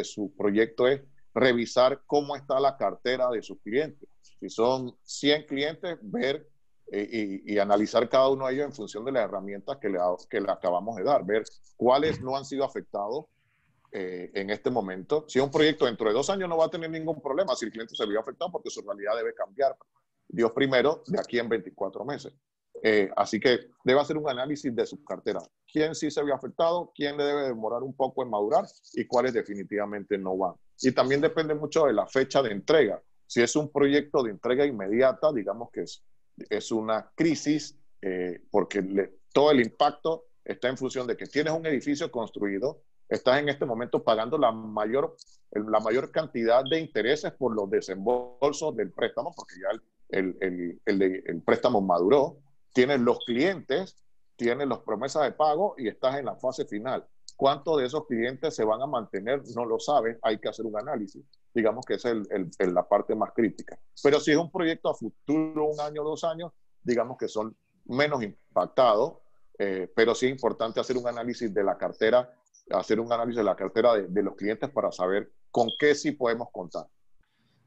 su proyecto, es revisar cómo está la cartera de sus clientes. Si son 100 clientes, ver y analizar cada uno de ellos en función de las herramientas que le acabamos de dar, ver cuáles no han sido afectados en este momento. Si es un proyecto dentro de 2 años no va a tener ningún problema si el cliente se vio afectado porque su realidad debe cambiar. Dios primero, de aquí en 24 meses. Así que debe hacer un análisis de su cartera. ¿Quién sí se vio afectado? ¿Quién le debe demorar un poco en madurar? ¿Y cuáles definitivamente no van? Y también depende mucho de la fecha de entrega. Si es un proyecto de entrega inmediata, digamos que es una crisis porque todo el impacto está en función de que tienes un edificio construido, estás en este momento pagando la mayor cantidad de intereses por los desembolsos del préstamo, porque ya el préstamo maduró, tienes los clientes, tienes las promesas de pago y estás en la fase final. ¿Cuántos de esos clientes se van a mantener? No lo sabes, hay que hacer un análisis. Digamos que esa es la parte más crítica. Pero si es un proyecto a futuro, 1 año, 2 años, digamos que son menos impactados, pero sí es importante hacer un análisis de la cartera, de los clientes para saber con qué sí podemos contar.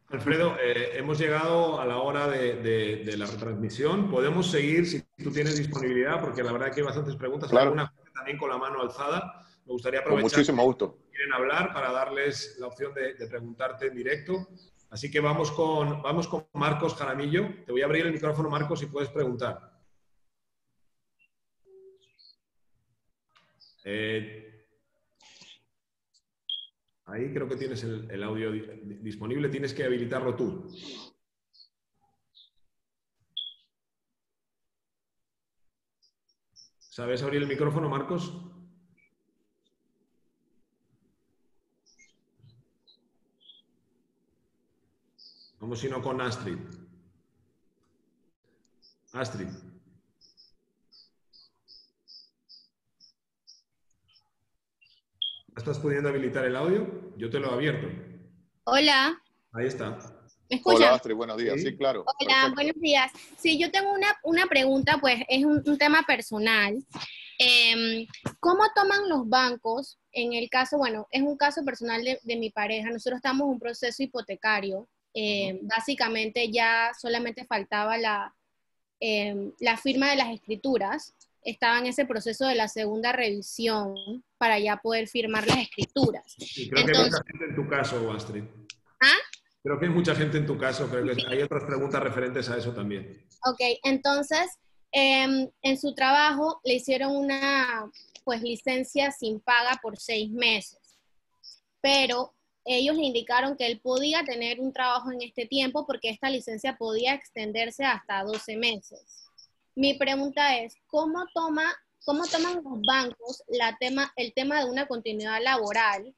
Alfredo, hemos llegado a la hora de la retransmisión. Podemos seguir si tú tienes disponibilidad, porque la verdad que hay bastantes preguntas. Claro. Hay alguna gente también con la mano alzada. Me gustaría aprovechar con muchísimo gusto. que quieren hablar para darles la opción de preguntarte en directo. Así que vamos con Marcos Jaramillo. Te voy a abrir el micrófono, Marcos, si puedes preguntar. Ahí creo que tienes el audio disponible. Tienes que habilitarlo tú. ¿Sabes abrir el micrófono, Marcos? Vamos si no con Astrid. Astrid. ¿Estás pudiendo habilitar el audio? Yo te lo he abierto. Hola. Ahí está. ¿Me escuchan? Hola, Astrid, buenos días. Sí, claro. Hola, Perfecto. buenos días. Sí, yo tengo una pregunta, pues es un tema personal. ¿Cómo toman los bancos en el caso, bueno, es un caso personal de mi pareja, nosotros estamos en un proceso hipotecario, básicamente ya solamente faltaba la firma de las escrituras, estaba en ese proceso de la segunda revisión para ya poder firmar las escrituras. Sí, creo que hay mucha gente en tu caso, Astrid. ¿Ah? Creo que hay mucha gente en tu caso, creo que hay otras preguntas referentes a eso también. Ok, entonces, en su trabajo le hicieron una licencia sin paga por 6 meses, pero ellos le indicaron que él podía tener un trabajo en este tiempo porque esta licencia podía extenderse hasta 12 meses. Mi pregunta es, ¿cómo toman los bancos el tema de una continuidad laboral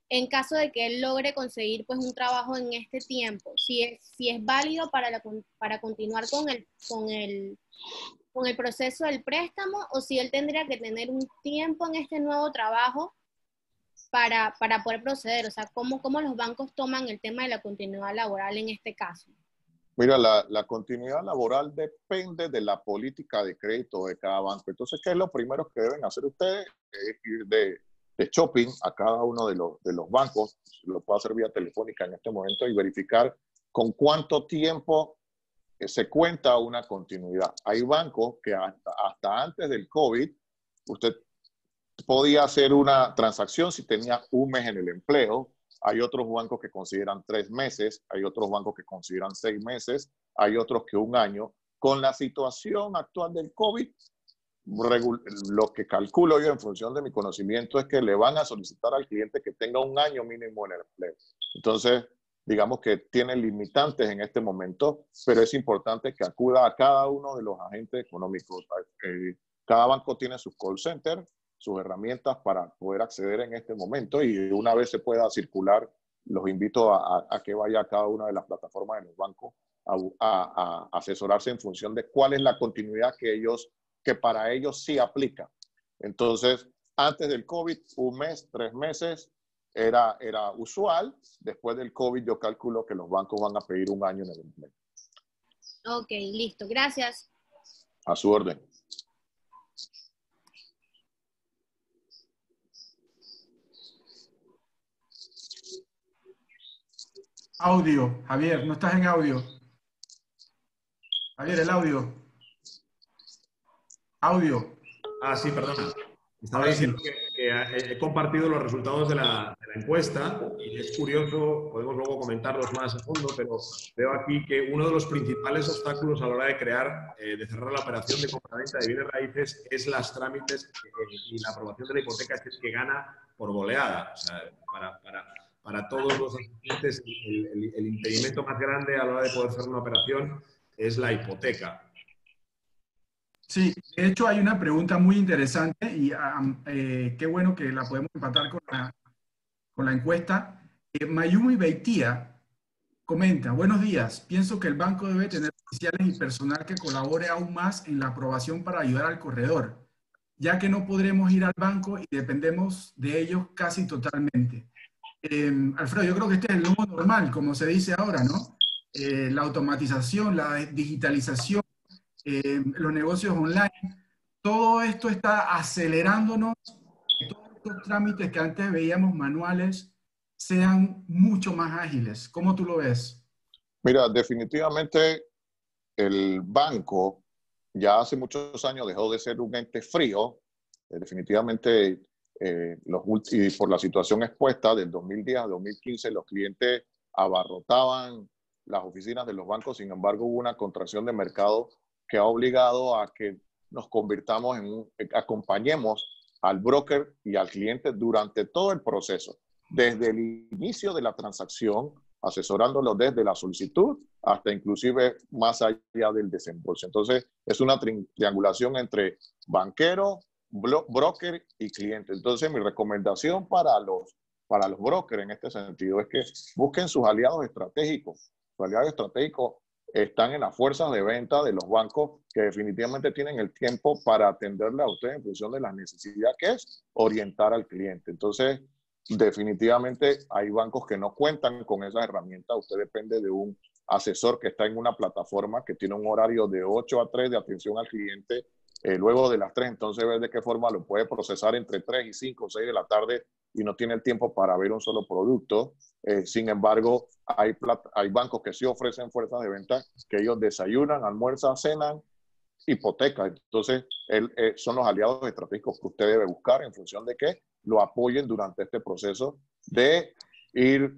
en caso de que él logre conseguir pues un trabajo en este tiempo? Si es válido para continuar con el proceso del préstamo, o si él tendría que tener un tiempo en este nuevo trabajo para poder proceder. O sea, ¿cómo los bancos toman el tema de la continuidad laboral en este caso? Mira, la continuidad laboral depende de la política de crédito de cada banco. Entonces, ¿qué es lo primero que deben hacer ustedes? Es ir de shopping a cada uno de los bancos, lo puedo hacer vía telefónica en este momento, y verificar con cuánto tiempo se cuenta una continuidad. Hay bancos que hasta antes del COVID, usted podía hacer una transacción si tenía 1 mes en el empleo, hay otros bancos que consideran 3 meses, hay otros bancos que consideran 6 meses, hay otros que 1 año. Con la situación actual del COVID, lo que calculo yo en función de mi conocimiento es que le van a solicitar al cliente que tenga 1 año mínimo en el empleo. Entonces, digamos que tiene limitantes en este momento, pero es importante que acuda a cada uno de los agentes económicos. Cada banco tiene sus call centers, sus herramientas para poder acceder en este momento, y una vez se pueda circular, los invito a que vaya a cada una de las plataformas de los bancos a asesorarse en función de cuál es la continuidad que para ellos sí aplica. Entonces, antes del COVID, 1 mes, 3 meses era usual. Después del COVID, yo calculo que los bancos van a pedir 1 año en el empleo. Ok, listo. Gracias. A su orden. Audio. Javier, no estás en audio. Javier, el audio. Audio. Ah, sí, perdona. Estaba Ahora diciendo sí. que he compartido los resultados de la encuesta y es curioso, podemos luego comentarlos más a fondo, pero veo aquí que uno de los principales obstáculos a la hora de crear, de cerrar la operación de compraventa de bienes raíces es los trámites y la aprobación de la hipoteca es el que gana por goleada. O sea, para todos los asistentes, el impedimento más grande a la hora de poder cerrar una operación es la hipoteca. Sí, de hecho hay una pregunta muy interesante y qué bueno que la podemos empatar con la encuesta. Mayumi Beitia comenta: buenos días, pienso que el banco debe tener oficiales y personal que colabore aún más en la aprobación para ayudar al corredor, ya que no podremos ir al banco y dependemos de ellos casi totalmente. Alfredo, yo creo que este es el nuevo normal, como se dice ahora, ¿no? La automatización, la digitalización, los negocios online, todo esto está acelerándonos que todos estos trámites que antes veíamos manuales sean mucho más ágiles. ¿Cómo tú lo ves? Mira, definitivamente el banco ya hace muchos años dejó de ser un ente frío. Definitivamente, y por la situación expuesta del 2010 a 2015, los clientes abarrotaban las oficinas de los bancos. Sin embargo, hubo una contracción de mercado que ha obligado a que nos convirtamos acompañemos al broker y al cliente durante todo el proceso, desde el inicio de la transacción, asesorándolo desde la solicitud hasta inclusive más allá del desembolso. Entonces, es una triangulación entre banquero, broker y cliente. Entonces, mi recomendación para los brokers en este sentido es que busquen sus aliados estratégicos. Sus aliados estratégicos están en las fuerzas de venta de los bancos, que definitivamente tienen el tiempo para atenderle a usted en función de la necesidad que es orientar al cliente. Entonces, definitivamente hay bancos que no cuentan con esa herramienta. Usted depende de un asesor que está en una plataforma que tiene un horario de 8 a 3 de atención al cliente. Luego de las 3, entonces ver de qué forma lo puede procesar entre 3 y 5 o 6 de la tarde y no tiene el tiempo para ver un solo producto. Sin embargo, hay bancos que sí ofrecen fuerzas de venta, que ellos desayunan, almuerzan, cenan, hipoteca. Entonces, son los aliados estratégicos que usted debe buscar en función de que lo apoyen durante este proceso de ir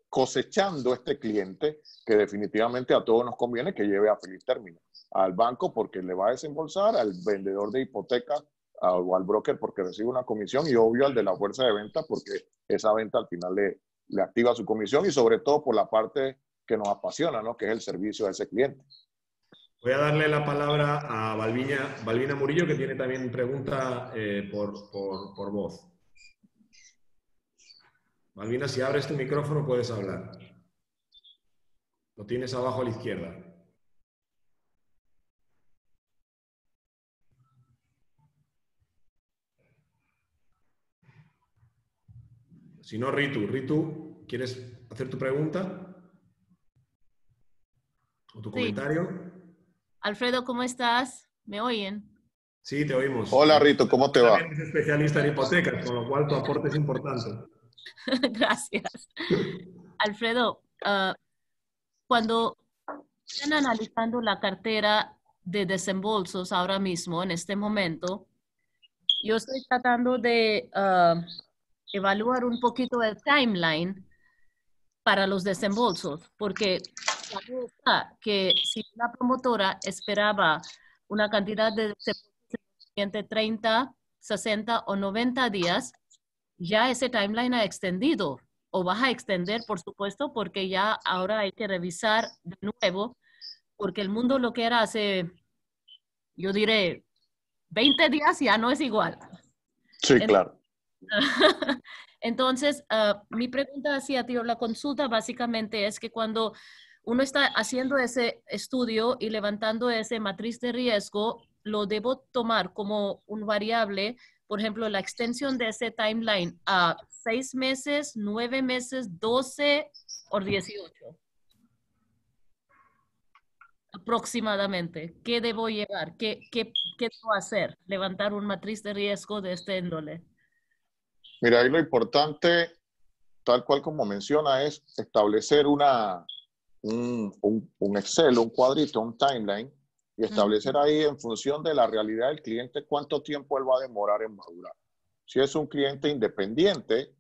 cosechando este cliente, que definitivamente a todos nos conviene que lleve a feliz término. Al banco porque le va a desembolsar, al vendedor de hipoteca o al broker porque recibe una comisión, y obvio al de la fuerza de venta porque esa venta al final le activa su comisión, y sobre todo por la parte que nos apasiona, ¿no? Que es el servicio a ese cliente. Voy a darle la palabra a Balbina Murillo, que tiene también pregunta por voz. Balbina, si abres tu micrófono puedes hablar. Lo tienes abajo a la izquierda. Si no, Ritu, ¿quieres hacer tu pregunta? ¿O tu comentario? Alfredo, ¿cómo estás? ¿Me oyen? Sí, te oímos. Hola, Rito, ¿cómo te va? También eres especialista en hipotecas, con lo cual tu aporte es importante. Gracias. Alfredo, cuando están analizando la cartera de desembolsos ahora mismo, en este momento, yo estoy tratando de evaluar un poquito el timeline para los desembolsos, porque claro está que si una promotora esperaba una cantidad de desembolsos entre 30, 60 o 90 días, ya ese timeline ha extendido o vas a extender, por supuesto, porque ya ahora hay que revisar de nuevo, porque el mundo lo que era hace, yo diré, 20 días ya no es igual. Sí, claro. Entonces, mi pregunta hacia ti, o la consulta básicamente es que cuando uno está haciendo ese estudio y levantando ese matriz de riesgo, lo debo tomar como un variable, por ejemplo, la extensión de ese timeline a 6 meses, 9 meses, 12 o 18. Aproximadamente. ¿Qué debo llevar? ¿Qué debo hacer? Levantar un matriz de riesgo de este índole. Mira, ahí lo importante, tal cual como menciona, es establecer un Excel, un cuadrito, un timeline, y establecer ahí en función de la realidad del cliente cuánto tiempo él va a demorar en madurar. Si es un cliente independiente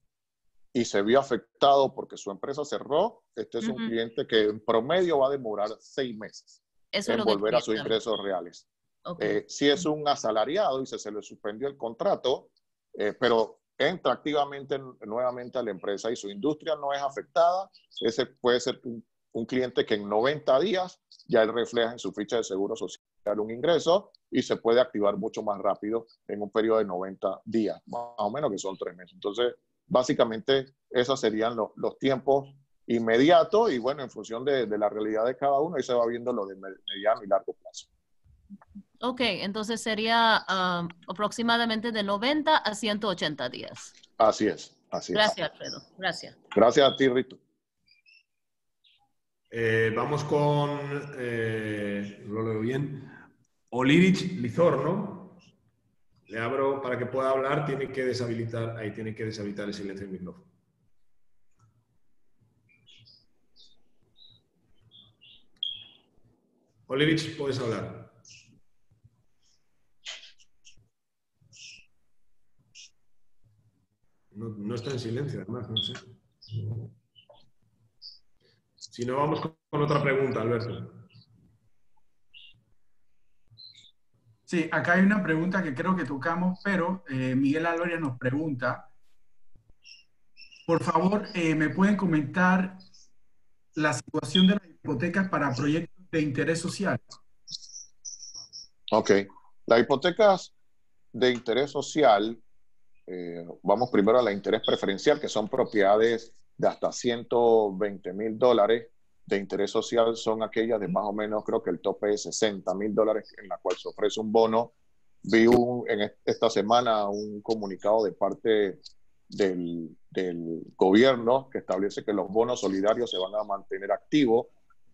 y se vio afectado porque su empresa cerró, este es un cliente que en promedio va a demorar 6 meses en volver a sus ingresos reales. Okay. Si es un asalariado y se le suspendió el contrato, pero entra activamente nuevamente a la empresa y su industria no es afectada, ese puede ser un cliente que en 90 días ya él refleja en su ficha de seguro social un ingreso y se puede activar mucho más rápido en un periodo de 90 días, más o menos, que son 3 meses. Entonces, básicamente, esos serían los tiempos inmediatos y bueno, en función de la realidad de cada uno, ahí se va viendo lo de mediano y largo plazo. Ok, entonces sería aproximadamente de 90 a 180 días. Así es, así es. Gracias, Alfredo. Gracias. Gracias a ti, Rito. Vamos con, lo leo bien, Olirich Lizorno. Le abro para que pueda hablar, tiene que deshabilitar el silencio del micrófono. Olirich, puedes hablar. No está en silencio, además, no sé. Si no, vamos con otra pregunta, Alberto. Sí, acá hay una pregunta que creo que tocamos, pero Miguel Álvarez nos pregunta, por favor, ¿me pueden comentar la situación de las hipotecas para proyectos de interés social? Ok. Las hipotecas de interés social, vamos primero a la interés preferencial, que son propiedades de hasta $120,000 de interés social, son aquellas de más o menos, creo que el tope es $60,000, en la cual se ofrece un bono. Vi esta semana un comunicado de parte del gobierno que establece que los bonos solidarios se van a mantener activos.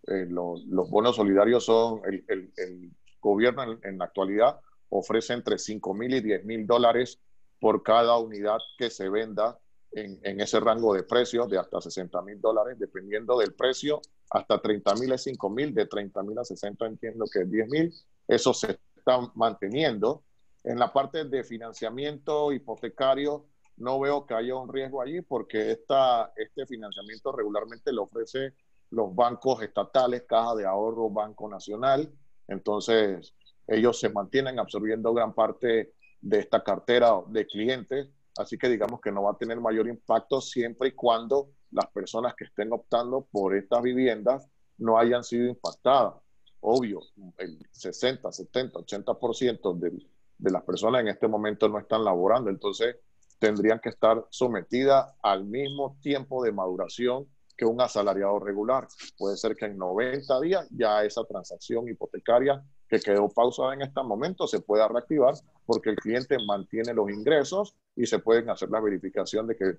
Los bonos solidarios son, el gobierno en la actualidad ofrece entre $5,000 y $10,000 por cada unidad que se venda en ese rango de precios de hasta $60,000, dependiendo del precio, hasta $30,000 es $5,000, de $30,000 a $60,000 entiendo que es $10,000. Eso se está manteniendo. En la parte de financiamiento hipotecario, no veo que haya un riesgo allí porque este financiamiento regularmente lo ofrece los bancos estatales, Caja de Ahorro, Banco Nacional. Entonces, ellos se mantienen absorbiendo gran parte de esta cartera de clientes, así que digamos que no va a tener mayor impacto siempre y cuando las personas que estén optando por estas viviendas no hayan sido impactadas. Obvio, el 60, 70, 80% de las personas en este momento no están laborando, entonces tendrían que estar sometidas al mismo tiempo de maduración que un asalariado regular. Puede ser que en 90 días ya esa transacción hipotecaria que quedó pausada en este momento se pueda reactivar porque el cliente mantiene los ingresos y se pueden hacer la verificación de que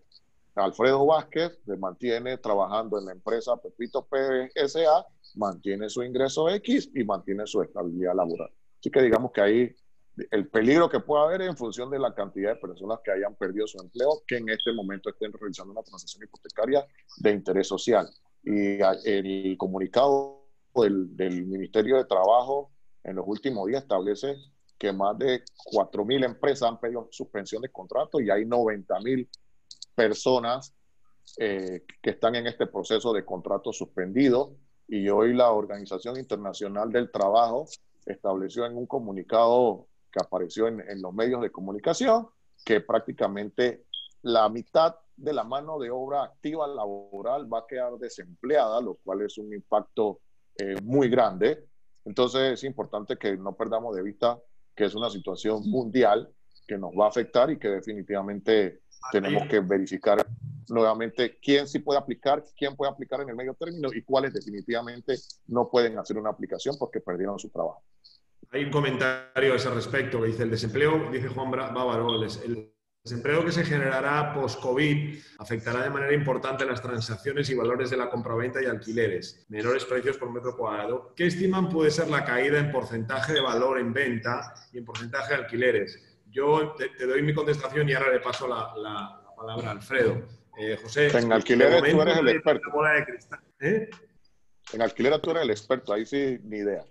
Alfredo Vázquez se mantiene trabajando en la empresa Pepito PSA, mantiene su ingreso X y mantiene su estabilidad laboral. Así que digamos que ahí el peligro que pueda haber en función de la cantidad de personas que hayan perdido su empleo, que en este momento estén realizando una transacción hipotecaria de interés social. Y el comunicado del Ministerio de Trabajo en los últimos días establece que más de 4,000 empresas han pedido suspensión de contrato y hay 90,000 personas que están en este proceso de contrato suspendido, y hoy la Organización Internacional del Trabajo estableció en un comunicado que apareció en los medios de comunicación que prácticamente la mitad de la mano de obra activa laboral va a quedar desempleada, lo cual es un impacto muy grande. Entonces es importante que no perdamos de vista que es una situación mundial que nos va a afectar y que definitivamente tenemos que verificar nuevamente quién sí puede aplicar, quién puede aplicar en el medio término y cuáles definitivamente no pueden hacer una aplicación porque perdieron su trabajo. Hay un comentario a ese respecto que dice: el desempleo, dice Juan Bávaro, el desempleo que se generará post-COVID afectará de manera importante las transacciones y valores de la compraventa y alquileres, menores precios por metro cuadrado. ¿Qué estiman puede ser la caída en porcentaje de valor en venta y en porcentaje de alquileres? Yo te doy mi contestación y ahora le paso la palabra a Alfredo. José, en alquileres tú eres el experto. Bola de cristal, ¿eh? En alquileres tú eres el experto, ahí sí, ni idea.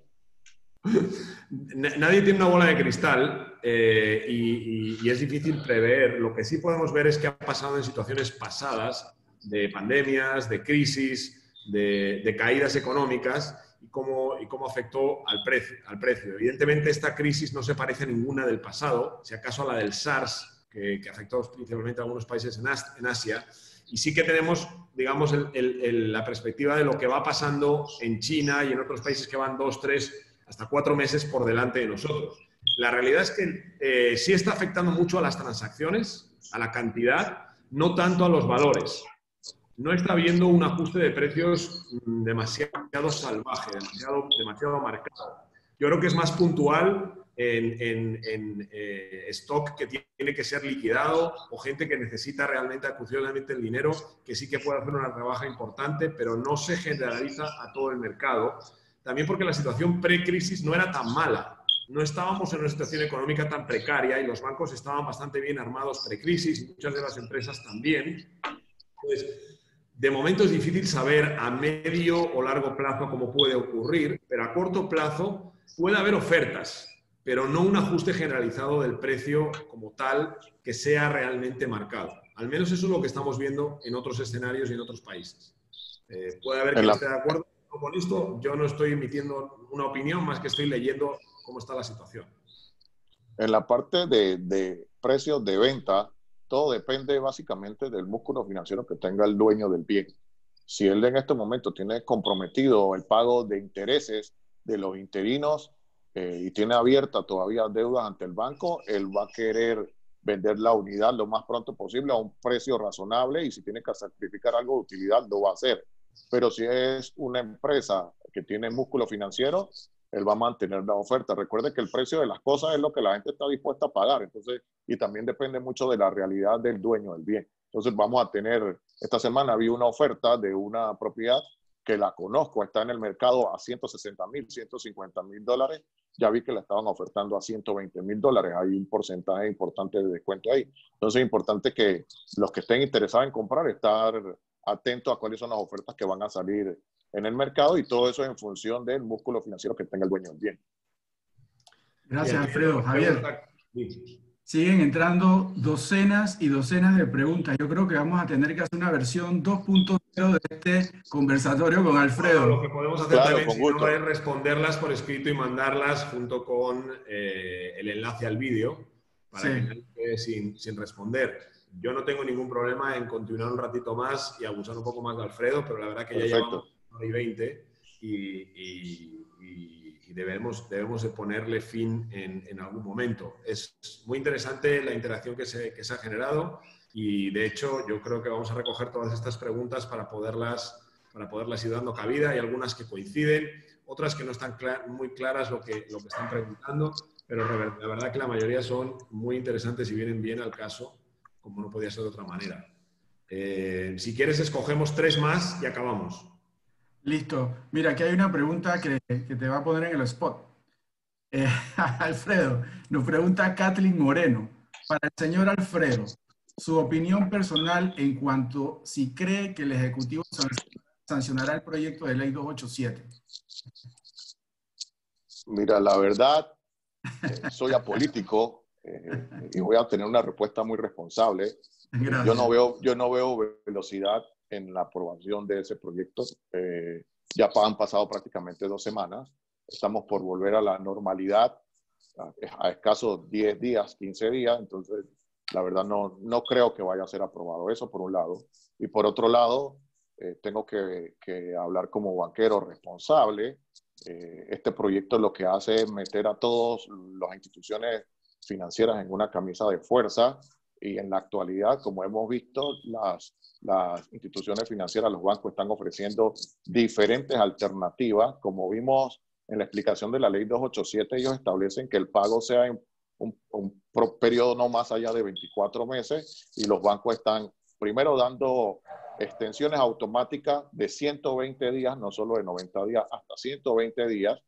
Nadie tiene una bola de cristal y es difícil prever. Lo que sí podemos ver es qué ha pasado en situaciones pasadas de pandemias, de crisis, de caídas económicas y cómo afectó al precio. Evidentemente, esta crisis no se parece a ninguna del pasado, si acaso a la del SARS, que afectó principalmente a algunos países en Asia. Y sí que tenemos, digamos, la perspectiva de lo que va pasando en China y en otros países que van 2, 3, hasta 4 meses por delante de nosotros. La realidad es que sí está afectando mucho a las transacciones, a la cantidad, no tanto a los valores. No está habiendo un ajuste de precios demasiado salvaje, demasiado marcado. Yo creo que es más puntual en stock que tiene que ser liquidado o gente que necesita realmente acuciosamente el dinero, que sí que puede hacer una rebaja importante, pero no se generaliza a todo el mercado. También porque la situación pre-crisis no era tan mala. No estábamos en una situación económica tan precaria y los bancos estaban bastante bien armados pre-crisis, muchas de las empresas también. Pues, de momento es difícil saber a medio o largo plazo cómo puede ocurrir, pero a corto plazo puede haber ofertas, pero no un ajuste generalizado del precio como tal que sea realmente marcado. Al menos eso es lo que estamos viendo en otros escenarios y en otros países. Puede haber quien esté de acuerdo con esto. Yo no estoy emitiendo una opinión, más que estoy leyendo cómo está la situación. En la parte de precios de venta, todo depende básicamente del músculo financiero que tenga el dueño del bien. Si él en este momento tiene comprometido el pago de intereses de los interinos y tiene abierta todavía deudas ante el banco, él va a querer vender la unidad lo más pronto posible a un precio razonable, y si tiene que sacrificar algo de utilidad, lo va a hacer. Pero si es una empresa que tiene músculo financiero, él va a mantener la oferta. Recuerde que el precio de las cosas es lo que la gente está dispuesta a pagar. Entonces, y también depende mucho de la realidad del dueño del bien. Entonces vamos a tener, esta semana vi una oferta de una propiedad que la conozco, está en el mercado a $160,000, $150,000. Ya vi que la estaban ofertando a $120,000. Hay un porcentaje importante de descuento ahí. Entonces es importante que los que estén interesados en comprar, estar atentos a cuáles son las ofertas que van a salir en el mercado, y todo eso en función del músculo financiero que tenga el dueño del bien. Gracias, Alfredo. Javier, siguen entrando docenas y docenas de preguntas. Yo creo que vamos a tener que hacer una versión 2.0 de este conversatorio con Alfredo. Bueno, lo que podemos hacer también, si no, es responderlas por escrito y mandarlas junto con el enlace al vídeo para que nadie quede sin responder. Yo no tengo ningún problema en continuar un ratito más y abusar un poco más de Alfredo, pero la verdad que ya llevamos 1:20 y debemos de ponerle fin en algún momento. Es muy interesante la interacción que se ha generado, y de hecho yo creo que vamos a recoger todas estas preguntas para poderlas ir dando cabida. Hay algunas que coinciden, otras que no están muy claras lo que están preguntando, pero la verdad que la mayoría son muy interesantes y vienen bien al caso, como no podía ser de otra manera. Si quieres, escogemos 3 más y acabamos. Listo. Mira, aquí hay una pregunta que te va a poner en el spot. Alfredo, nos pregunta Kathleen Moreno. Para el señor Alfredo, su opinión personal en cuanto si cree que el Ejecutivo sancionará el proyecto de ley 287. Mira, la verdad, soy apolítico y voy a tener una respuesta muy responsable. Gracias. Yo no veo velocidad en la aprobación de ese proyecto. Ya han pasado prácticamente 2 semanas. Estamos por volver a la normalidad a escasos 10 días, 15 días. Entonces, la verdad no creo que vaya a ser aprobado. Eso por un lado. Y por otro lado, tengo que hablar como banquero responsable. Este proyecto lo que hace es meter a todas las instituciones financieras en una camisa de fuerza, y en la actualidad, como hemos visto, las instituciones financieras, los bancos están ofreciendo diferentes alternativas. Como vimos en la explicación de la ley 287, ellos establecen que el pago sea en un periodo no más allá de 24 meses, y los bancos están primero dando extensiones automáticas de 120 días, no solo de 90 días, hasta 120 días.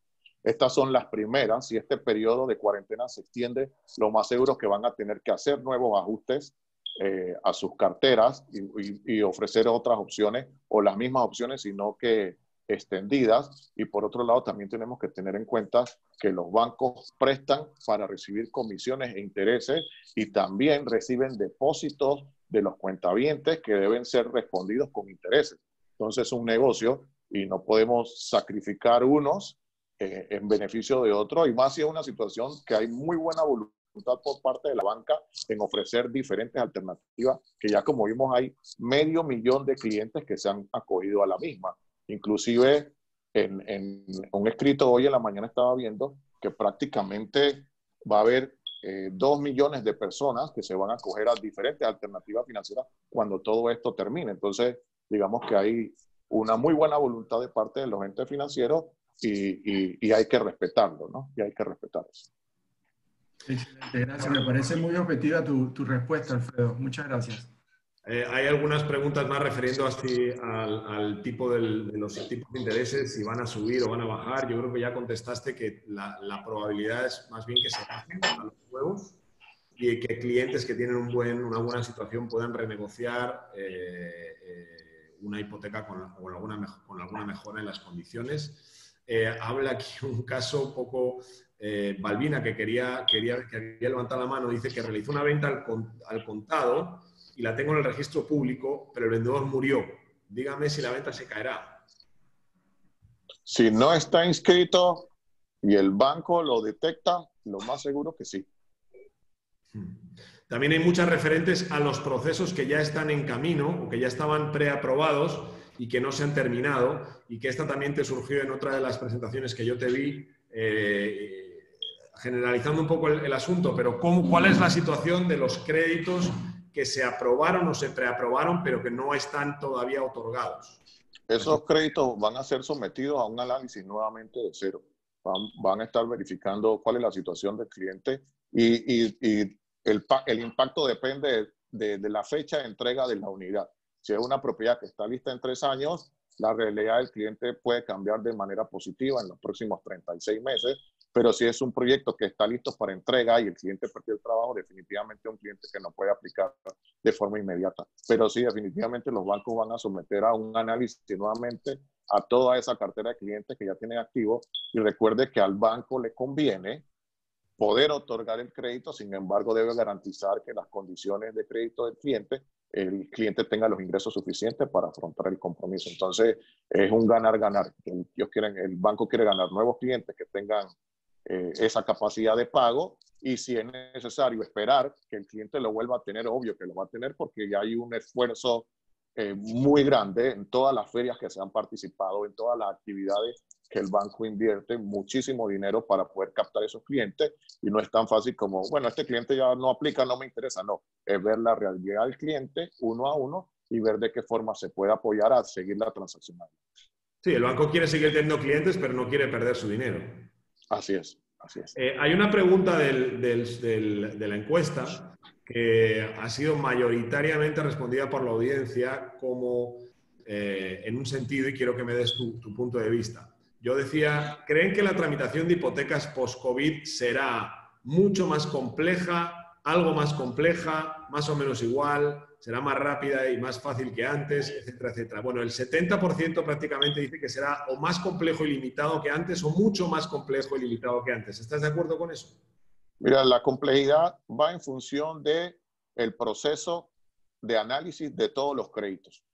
Estas son las primeras. Si este periodo de cuarentena se extiende, lo más seguro es que van a tener que hacer nuevos ajustes a sus carteras y ofrecer otras opciones, o las mismas opciones, sino que extendidas. Y por otro lado, también tenemos que tener en cuenta que los bancos prestan para recibir comisiones e intereses, y también reciben depósitos de los cuentavientes que deben ser respondidos con intereses. Entonces es un negocio y no podemos sacrificar unos en beneficio de otros, y más si es una situación que hay muy buena voluntad por parte de la banca en ofrecer diferentes alternativas, que ya como vimos hay 500,000 de clientes que se han acogido a la misma. Inclusive en un escrito hoy en la mañana estaba viendo que prácticamente va a haber 2 millones de personas que se van a acoger a diferentes alternativas financieras cuando todo esto termine. Entonces, digamos que hay una muy buena voluntad de parte de los entes financieros, y hay que respetarlo, ¿no? Y hay que respetar eso. Excelente, gracias. Me parece muy objetiva tu respuesta, Alfredo. Muchas gracias. Hay algunas preguntas más refiriendo al tipo de los tipos de intereses, si van a subir o van a bajar. Yo creo que ya contestaste que la probabilidad es más bien que se bajen a los nuevos, y que clientes que tienen una buena situación puedan renegociar una hipoteca con alguna mejora en las condiciones. Habla aquí un caso un poco... Balbina, que quería levantar la mano, dice que realizó una venta al contado y la tengo en el registro público, pero el vendedor murió. Dígame si la venta se caerá. Si no está inscrito y el banco lo detecta, lo más seguro que sí. También hay muchas referentes a los procesos que ya están en camino o que ya estaban preaprobados y que no se han terminado, y que esta también te surgió en otra de las presentaciones que yo te vi, generalizando un poco el asunto, pero ¿cuál es la situación de los créditos que se aprobaron o se preaprobaron pero que no están todavía otorgados? Esos créditos van a ser sometidos a un análisis nuevamente de cero. Van a estar verificando cuál es la situación del cliente, y el impacto depende de la fecha de entrega de la unidad. Si es una propiedad que está lista en 3 años, la realidad del cliente puede cambiar de manera positiva en los próximos 36 meses, pero si es un proyecto que está listo para entrega y el cliente perdió el trabajo, definitivamente es un cliente que no puede aplicar de forma inmediata. Pero sí, definitivamente los bancos van a someter a un análisis nuevamente a toda esa cartera de clientes que ya tienen activo, y recuerde que al banco le conviene poder otorgar el crédito, sin embargo debe garantizar que las condiciones de crédito del cliente, el cliente tenga los ingresos suficientes para afrontar el compromiso. Entonces es un ganar-ganar. El banco quiere ganar nuevos clientes que tengan esa capacidad de pago, y si es necesario esperar que el cliente lo vuelva a tener, obvio que lo va a tener, porque ya hay un esfuerzo muy grande en todas las ferias que se han participado, en todas las actividades que el banco invierte muchísimo dinero para poder captar esos clientes, y no es tan fácil como, bueno, este cliente ya no aplica, no me interesa. No, es ver la realidad del cliente uno a uno y ver de qué forma se puede apoyar a seguir la transacción. Sí, el banco quiere seguir teniendo clientes, pero no quiere perder su dinero. Así es, así es. Hay una pregunta de la encuesta que ha sido mayoritariamente respondida por la audiencia como en un sentido, y quiero que me des tu punto de vista. Yo decía, ¿creen que la tramitación de hipotecas post-COVID será mucho más compleja, algo más compleja, más o menos igual, será más rápida y más fácil que antes, etcétera, etcétera? Bueno, el 70% prácticamente dice que será o más complejo y limitado que antes, o mucho más complejo y limitado que antes. ¿Estás de acuerdo con eso? Mira, la complejidad va en función del proceso de análisis de todos los créditos.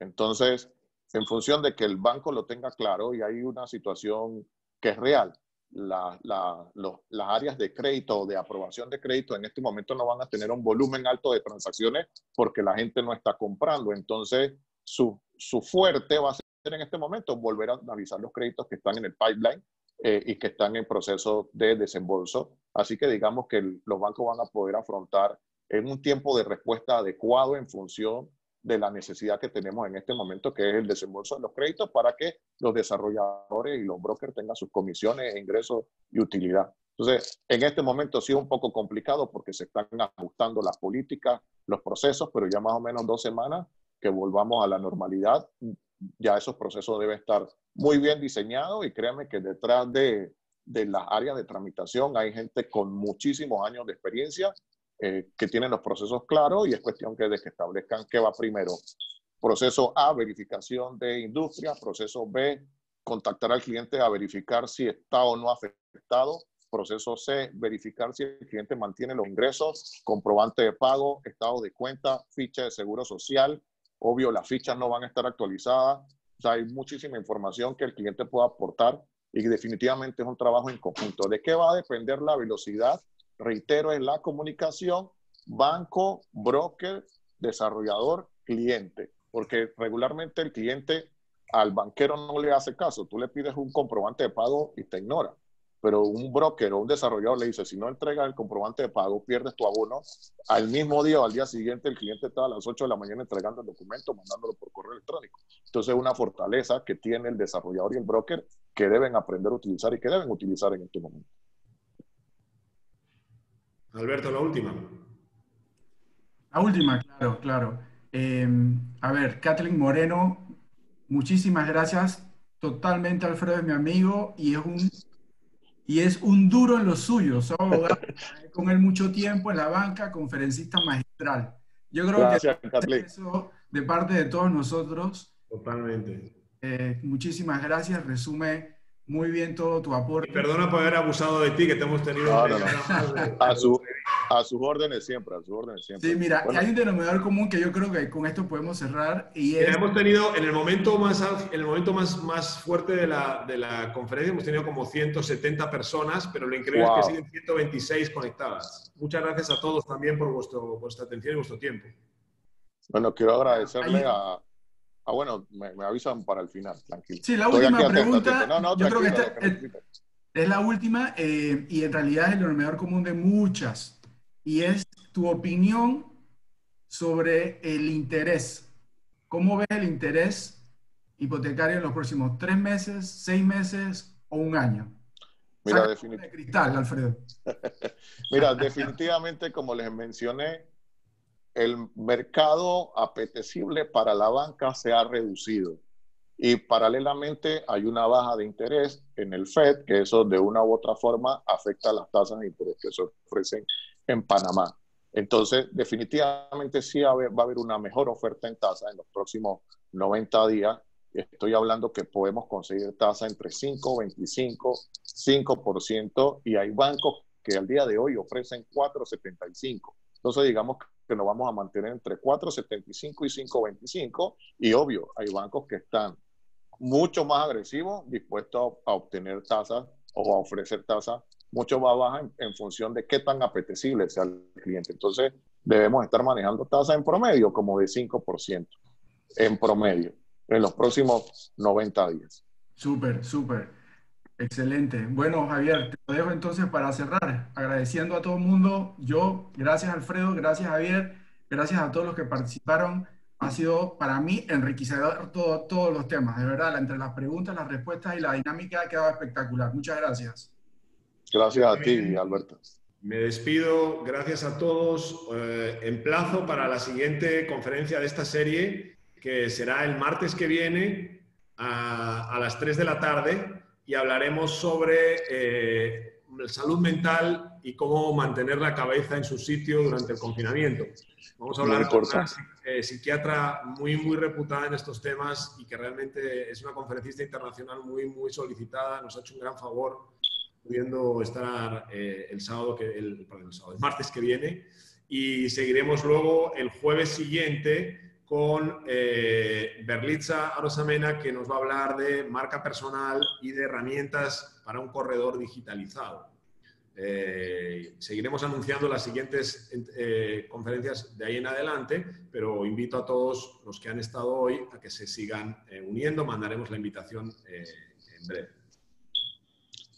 Entonces, en función de que el banco lo tenga claro y hay una situación que es real, las áreas de crédito o de aprobación de crédito en este momento no van a tener un volumen alto de transacciones porque la gente no está comprando. Entonces, su fuerte va a ser en este momento volver a analizar los créditos que están en el pipeline y que están en proceso de desembolso. Así que digamos que los bancos van a poder afrontar en un tiempo de respuesta adecuado en función de la necesidad que tenemos en este momento, que es el desembolso de los créditos, para que los desarrolladores y los brokers tengan sus comisiones, ingresos y utilidad. Entonces, en este momento sí es un poco complicado porque se están ajustando las políticas, los procesos, pero ya más o menos 2 semanas que volvamos a la normalidad, ya esos procesos deben estar muy bien diseñados y créanme que detrás de las áreas de tramitación hay gente con muchísimos años de experiencia que tienen los procesos claros y es cuestión de que establezcan qué va primero. Proceso A, verificación de industria. Proceso B, contactar al cliente a verificar si está o no afectado. Proceso C, verificar si el cliente mantiene los ingresos, comprobante de pago, estado de cuenta, ficha de seguro social. Obvio, las fichas no van a estar actualizadas. O sea, hay muchísima información que el cliente pueda aportar y definitivamente es un trabajo en conjunto. ¿De qué va a depender la velocidad? Reitero, es la comunicación banco, broker, desarrollador, cliente. Porque regularmente el cliente al banquero no le hace caso. Tú le pides un comprobante de pago y te ignora. Pero un broker o un desarrollador le dice, si no entregas el comprobante de pago, pierdes tu abono. Al mismo día o al día siguiente, el cliente está a las 8 de la mañana entregando el documento, mandándolo por correo electrónico. Entonces, es una fortaleza que tiene el desarrollador y el broker que deben aprender a utilizar y que deben utilizar en este momento. Alberto, la última. La última, claro. A ver, Kathleen Moreno, muchísimas gracias. Totalmente, Alfredo es mi amigo y es un duro en lo suyo. Soy abogado, trabajé con él mucho tiempo en la banca, conferencista magistral. Yo creo Gracias, que Kathleen. eso de parte de todos nosotros. Totalmente. Muchísimas gracias. Resume muy bien todo tu aporte. Y perdona por haber abusado de ti, que te hemos tenido a sus órdenes siempre, Sí, mira, bueno, hay un denominador común que yo creo que con esto podemos cerrar y es... Hemos tenido, en el momento más fuerte de la conferencia, hemos tenido como 170 personas, pero lo increíble es que siguen 126 conectadas. Muchas gracias a todos también por vuestra atención y vuestro tiempo. Bueno, quiero agradecerle bueno, me avisan para el final, tranquilo. Sí, la última pregunta, yo creo que es la última y en realidad es el denominador común de muchas, y es tu opinión sobre el interés. ¿Cómo ves el interés hipotecario en los próximos 3 meses, 6 meses o 1 año? Mira, de cristal, Alfredo. Mira, definitivamente, como les mencioné, el mercado apetecible para la banca se ha reducido y paralelamente hay una baja de interés en el FED, que eso de una u otra forma afecta a las tasas de interés que se ofrecen en Panamá. Entonces, definitivamente sí va a haber una mejor oferta en tasa en los próximos 90 días. Estoy hablando que podemos conseguir tasa entre 5.25, 5%, y hay bancos que al día de hoy ofrecen 4.75. Entonces, digamos que nos vamos a mantener entre 4.75 y 5.25, y obvio, hay bancos que están mucho más agresivos, dispuestos a obtener tasas o a ofrecer tasas mucho más bajas en función de qué tan apetecible sea el cliente. Entonces, debemos estar manejando tasas en promedio como de 5% en promedio en los próximos 90 días. Súper. Excelente. Bueno, Javier, te lo dejo entonces para cerrar, agradeciendo a todo el mundo. Gracias Alfredo, gracias Javier, gracias a todos los que participaron. Ha sido para mí enriquecedor todos los temas, de verdad, entre las preguntas, las respuestas y la dinámica ha quedado espectacular. Muchas gracias. Gracias a ti, Alberto. Me despido, gracias a todos. Emplazo para la siguiente conferencia de esta serie, que será el martes que viene a las 3 de la tarde. Y hablaremos sobre salud mental y cómo mantener la cabeza en su sitio durante el confinamiento. Vamos a hablar con una psiquiatra muy reputada en estos temas y que realmente es una conferencista internacional muy solicitada. Nos ha hecho un gran favor pudiendo estar el martes que viene. y seguiremos luego el jueves siguiente con Berlitza Arosamena, que nos va a hablar de marca personal y de herramientas para un corredor digitalizado. Seguiremos anunciando las siguientes conferencias de ahí en adelante, pero invito a todos los que han estado hoy a que se sigan uniendo. Mandaremos la invitación en breve.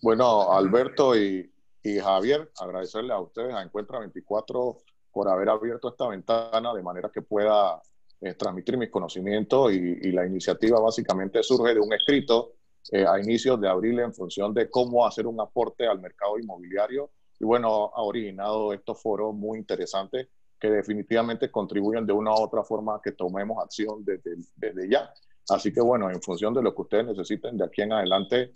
Bueno, Alberto y Javier, agradecerle a ustedes, a Encuentra 24, por haber abierto esta ventana de manera que pueda transmitir mis conocimientos, y la iniciativa básicamente surge de un escrito a inicios de abril en función de cómo hacer un aporte al mercado inmobiliario, y bueno, ha originado estos foros muy interesantes que definitivamente contribuyen de una u otra forma a que tomemos acción desde ya. Así que bueno, en función de lo que ustedes necesiten de aquí en adelante,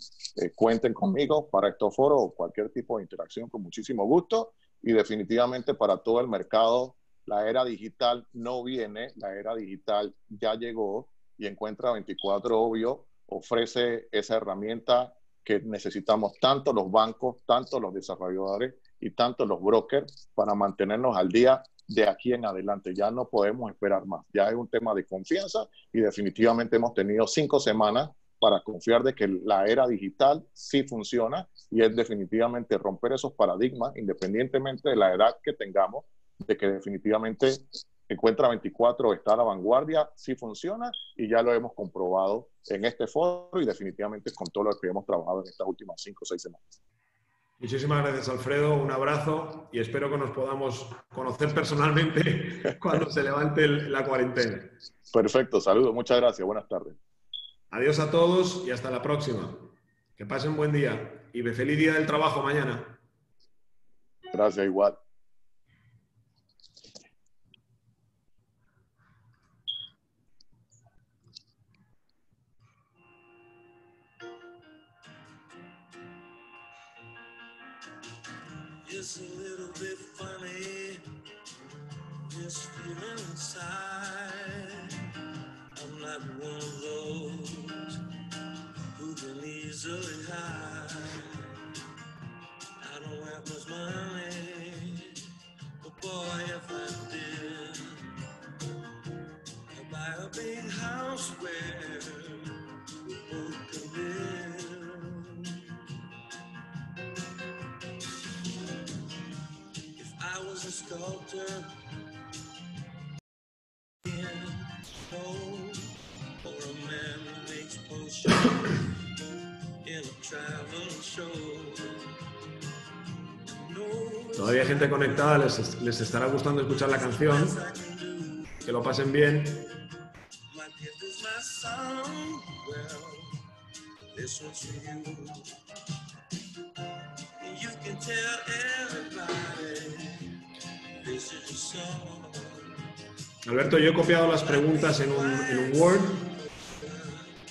cuenten conmigo para estos foros o cualquier tipo de interacción con muchísimo gusto, y definitivamente para todo el mercado. La era digital no viene, la era digital ya llegó, y Encuentra 24, obvio, ofrece esa herramienta que necesitamos tanto los bancos, tanto los desarrolladores y tanto los brokers para mantenernos al día de aquí en adelante. Ya no podemos esperar más. Ya es un tema de confianza, y definitivamente hemos tenido 5 semanas para confiar de que la era digital sí funciona, y es definitivamente romper esos paradigmas independientemente de la edad que tengamos, de que definitivamente Encuentra 24 está a la vanguardia, sí funciona, y ya lo hemos comprobado en este foro y definitivamente con todo lo que hemos trabajado en estas últimas 5 o 6 semanas. Muchísimas gracias, Alfredo. Un abrazo y espero que nos podamos conocer personalmente cuando se levante la cuarentena. Perfecto, saludos, muchas gracias, buenas tardes. Adiós a todos y hasta la próxima. Que pasen buen día y feliz día del trabajo mañana. Gracias, igual. Just a little bit funny, just feeling inside. I'm not one of those who can easily hide. I don't have much money, but boy, if I did, I'd buy a big house where we both could live. I was a sculptor in gold, or a man who makes potions in a travel show. Todavía hay gente conectada, les estará gustando escuchar la canción. Que lo pasen bien. You can tell everybody this is your song. Alberto, yo he copiado las preguntas en un Word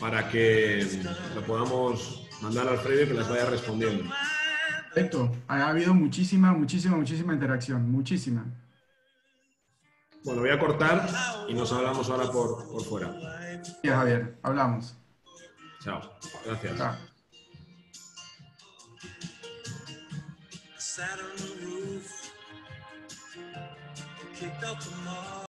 para que lo podamos mandar a Alfredo y que las vaya respondiendo. Perfecto. Ha habido muchísima interacción. Muchísima. Bueno, voy a cortar y nos hablamos ahora por fuera. Sí, Javier. Hablamos. Chao. Gracias. Chao. Sat on the roof, kicked out the mall.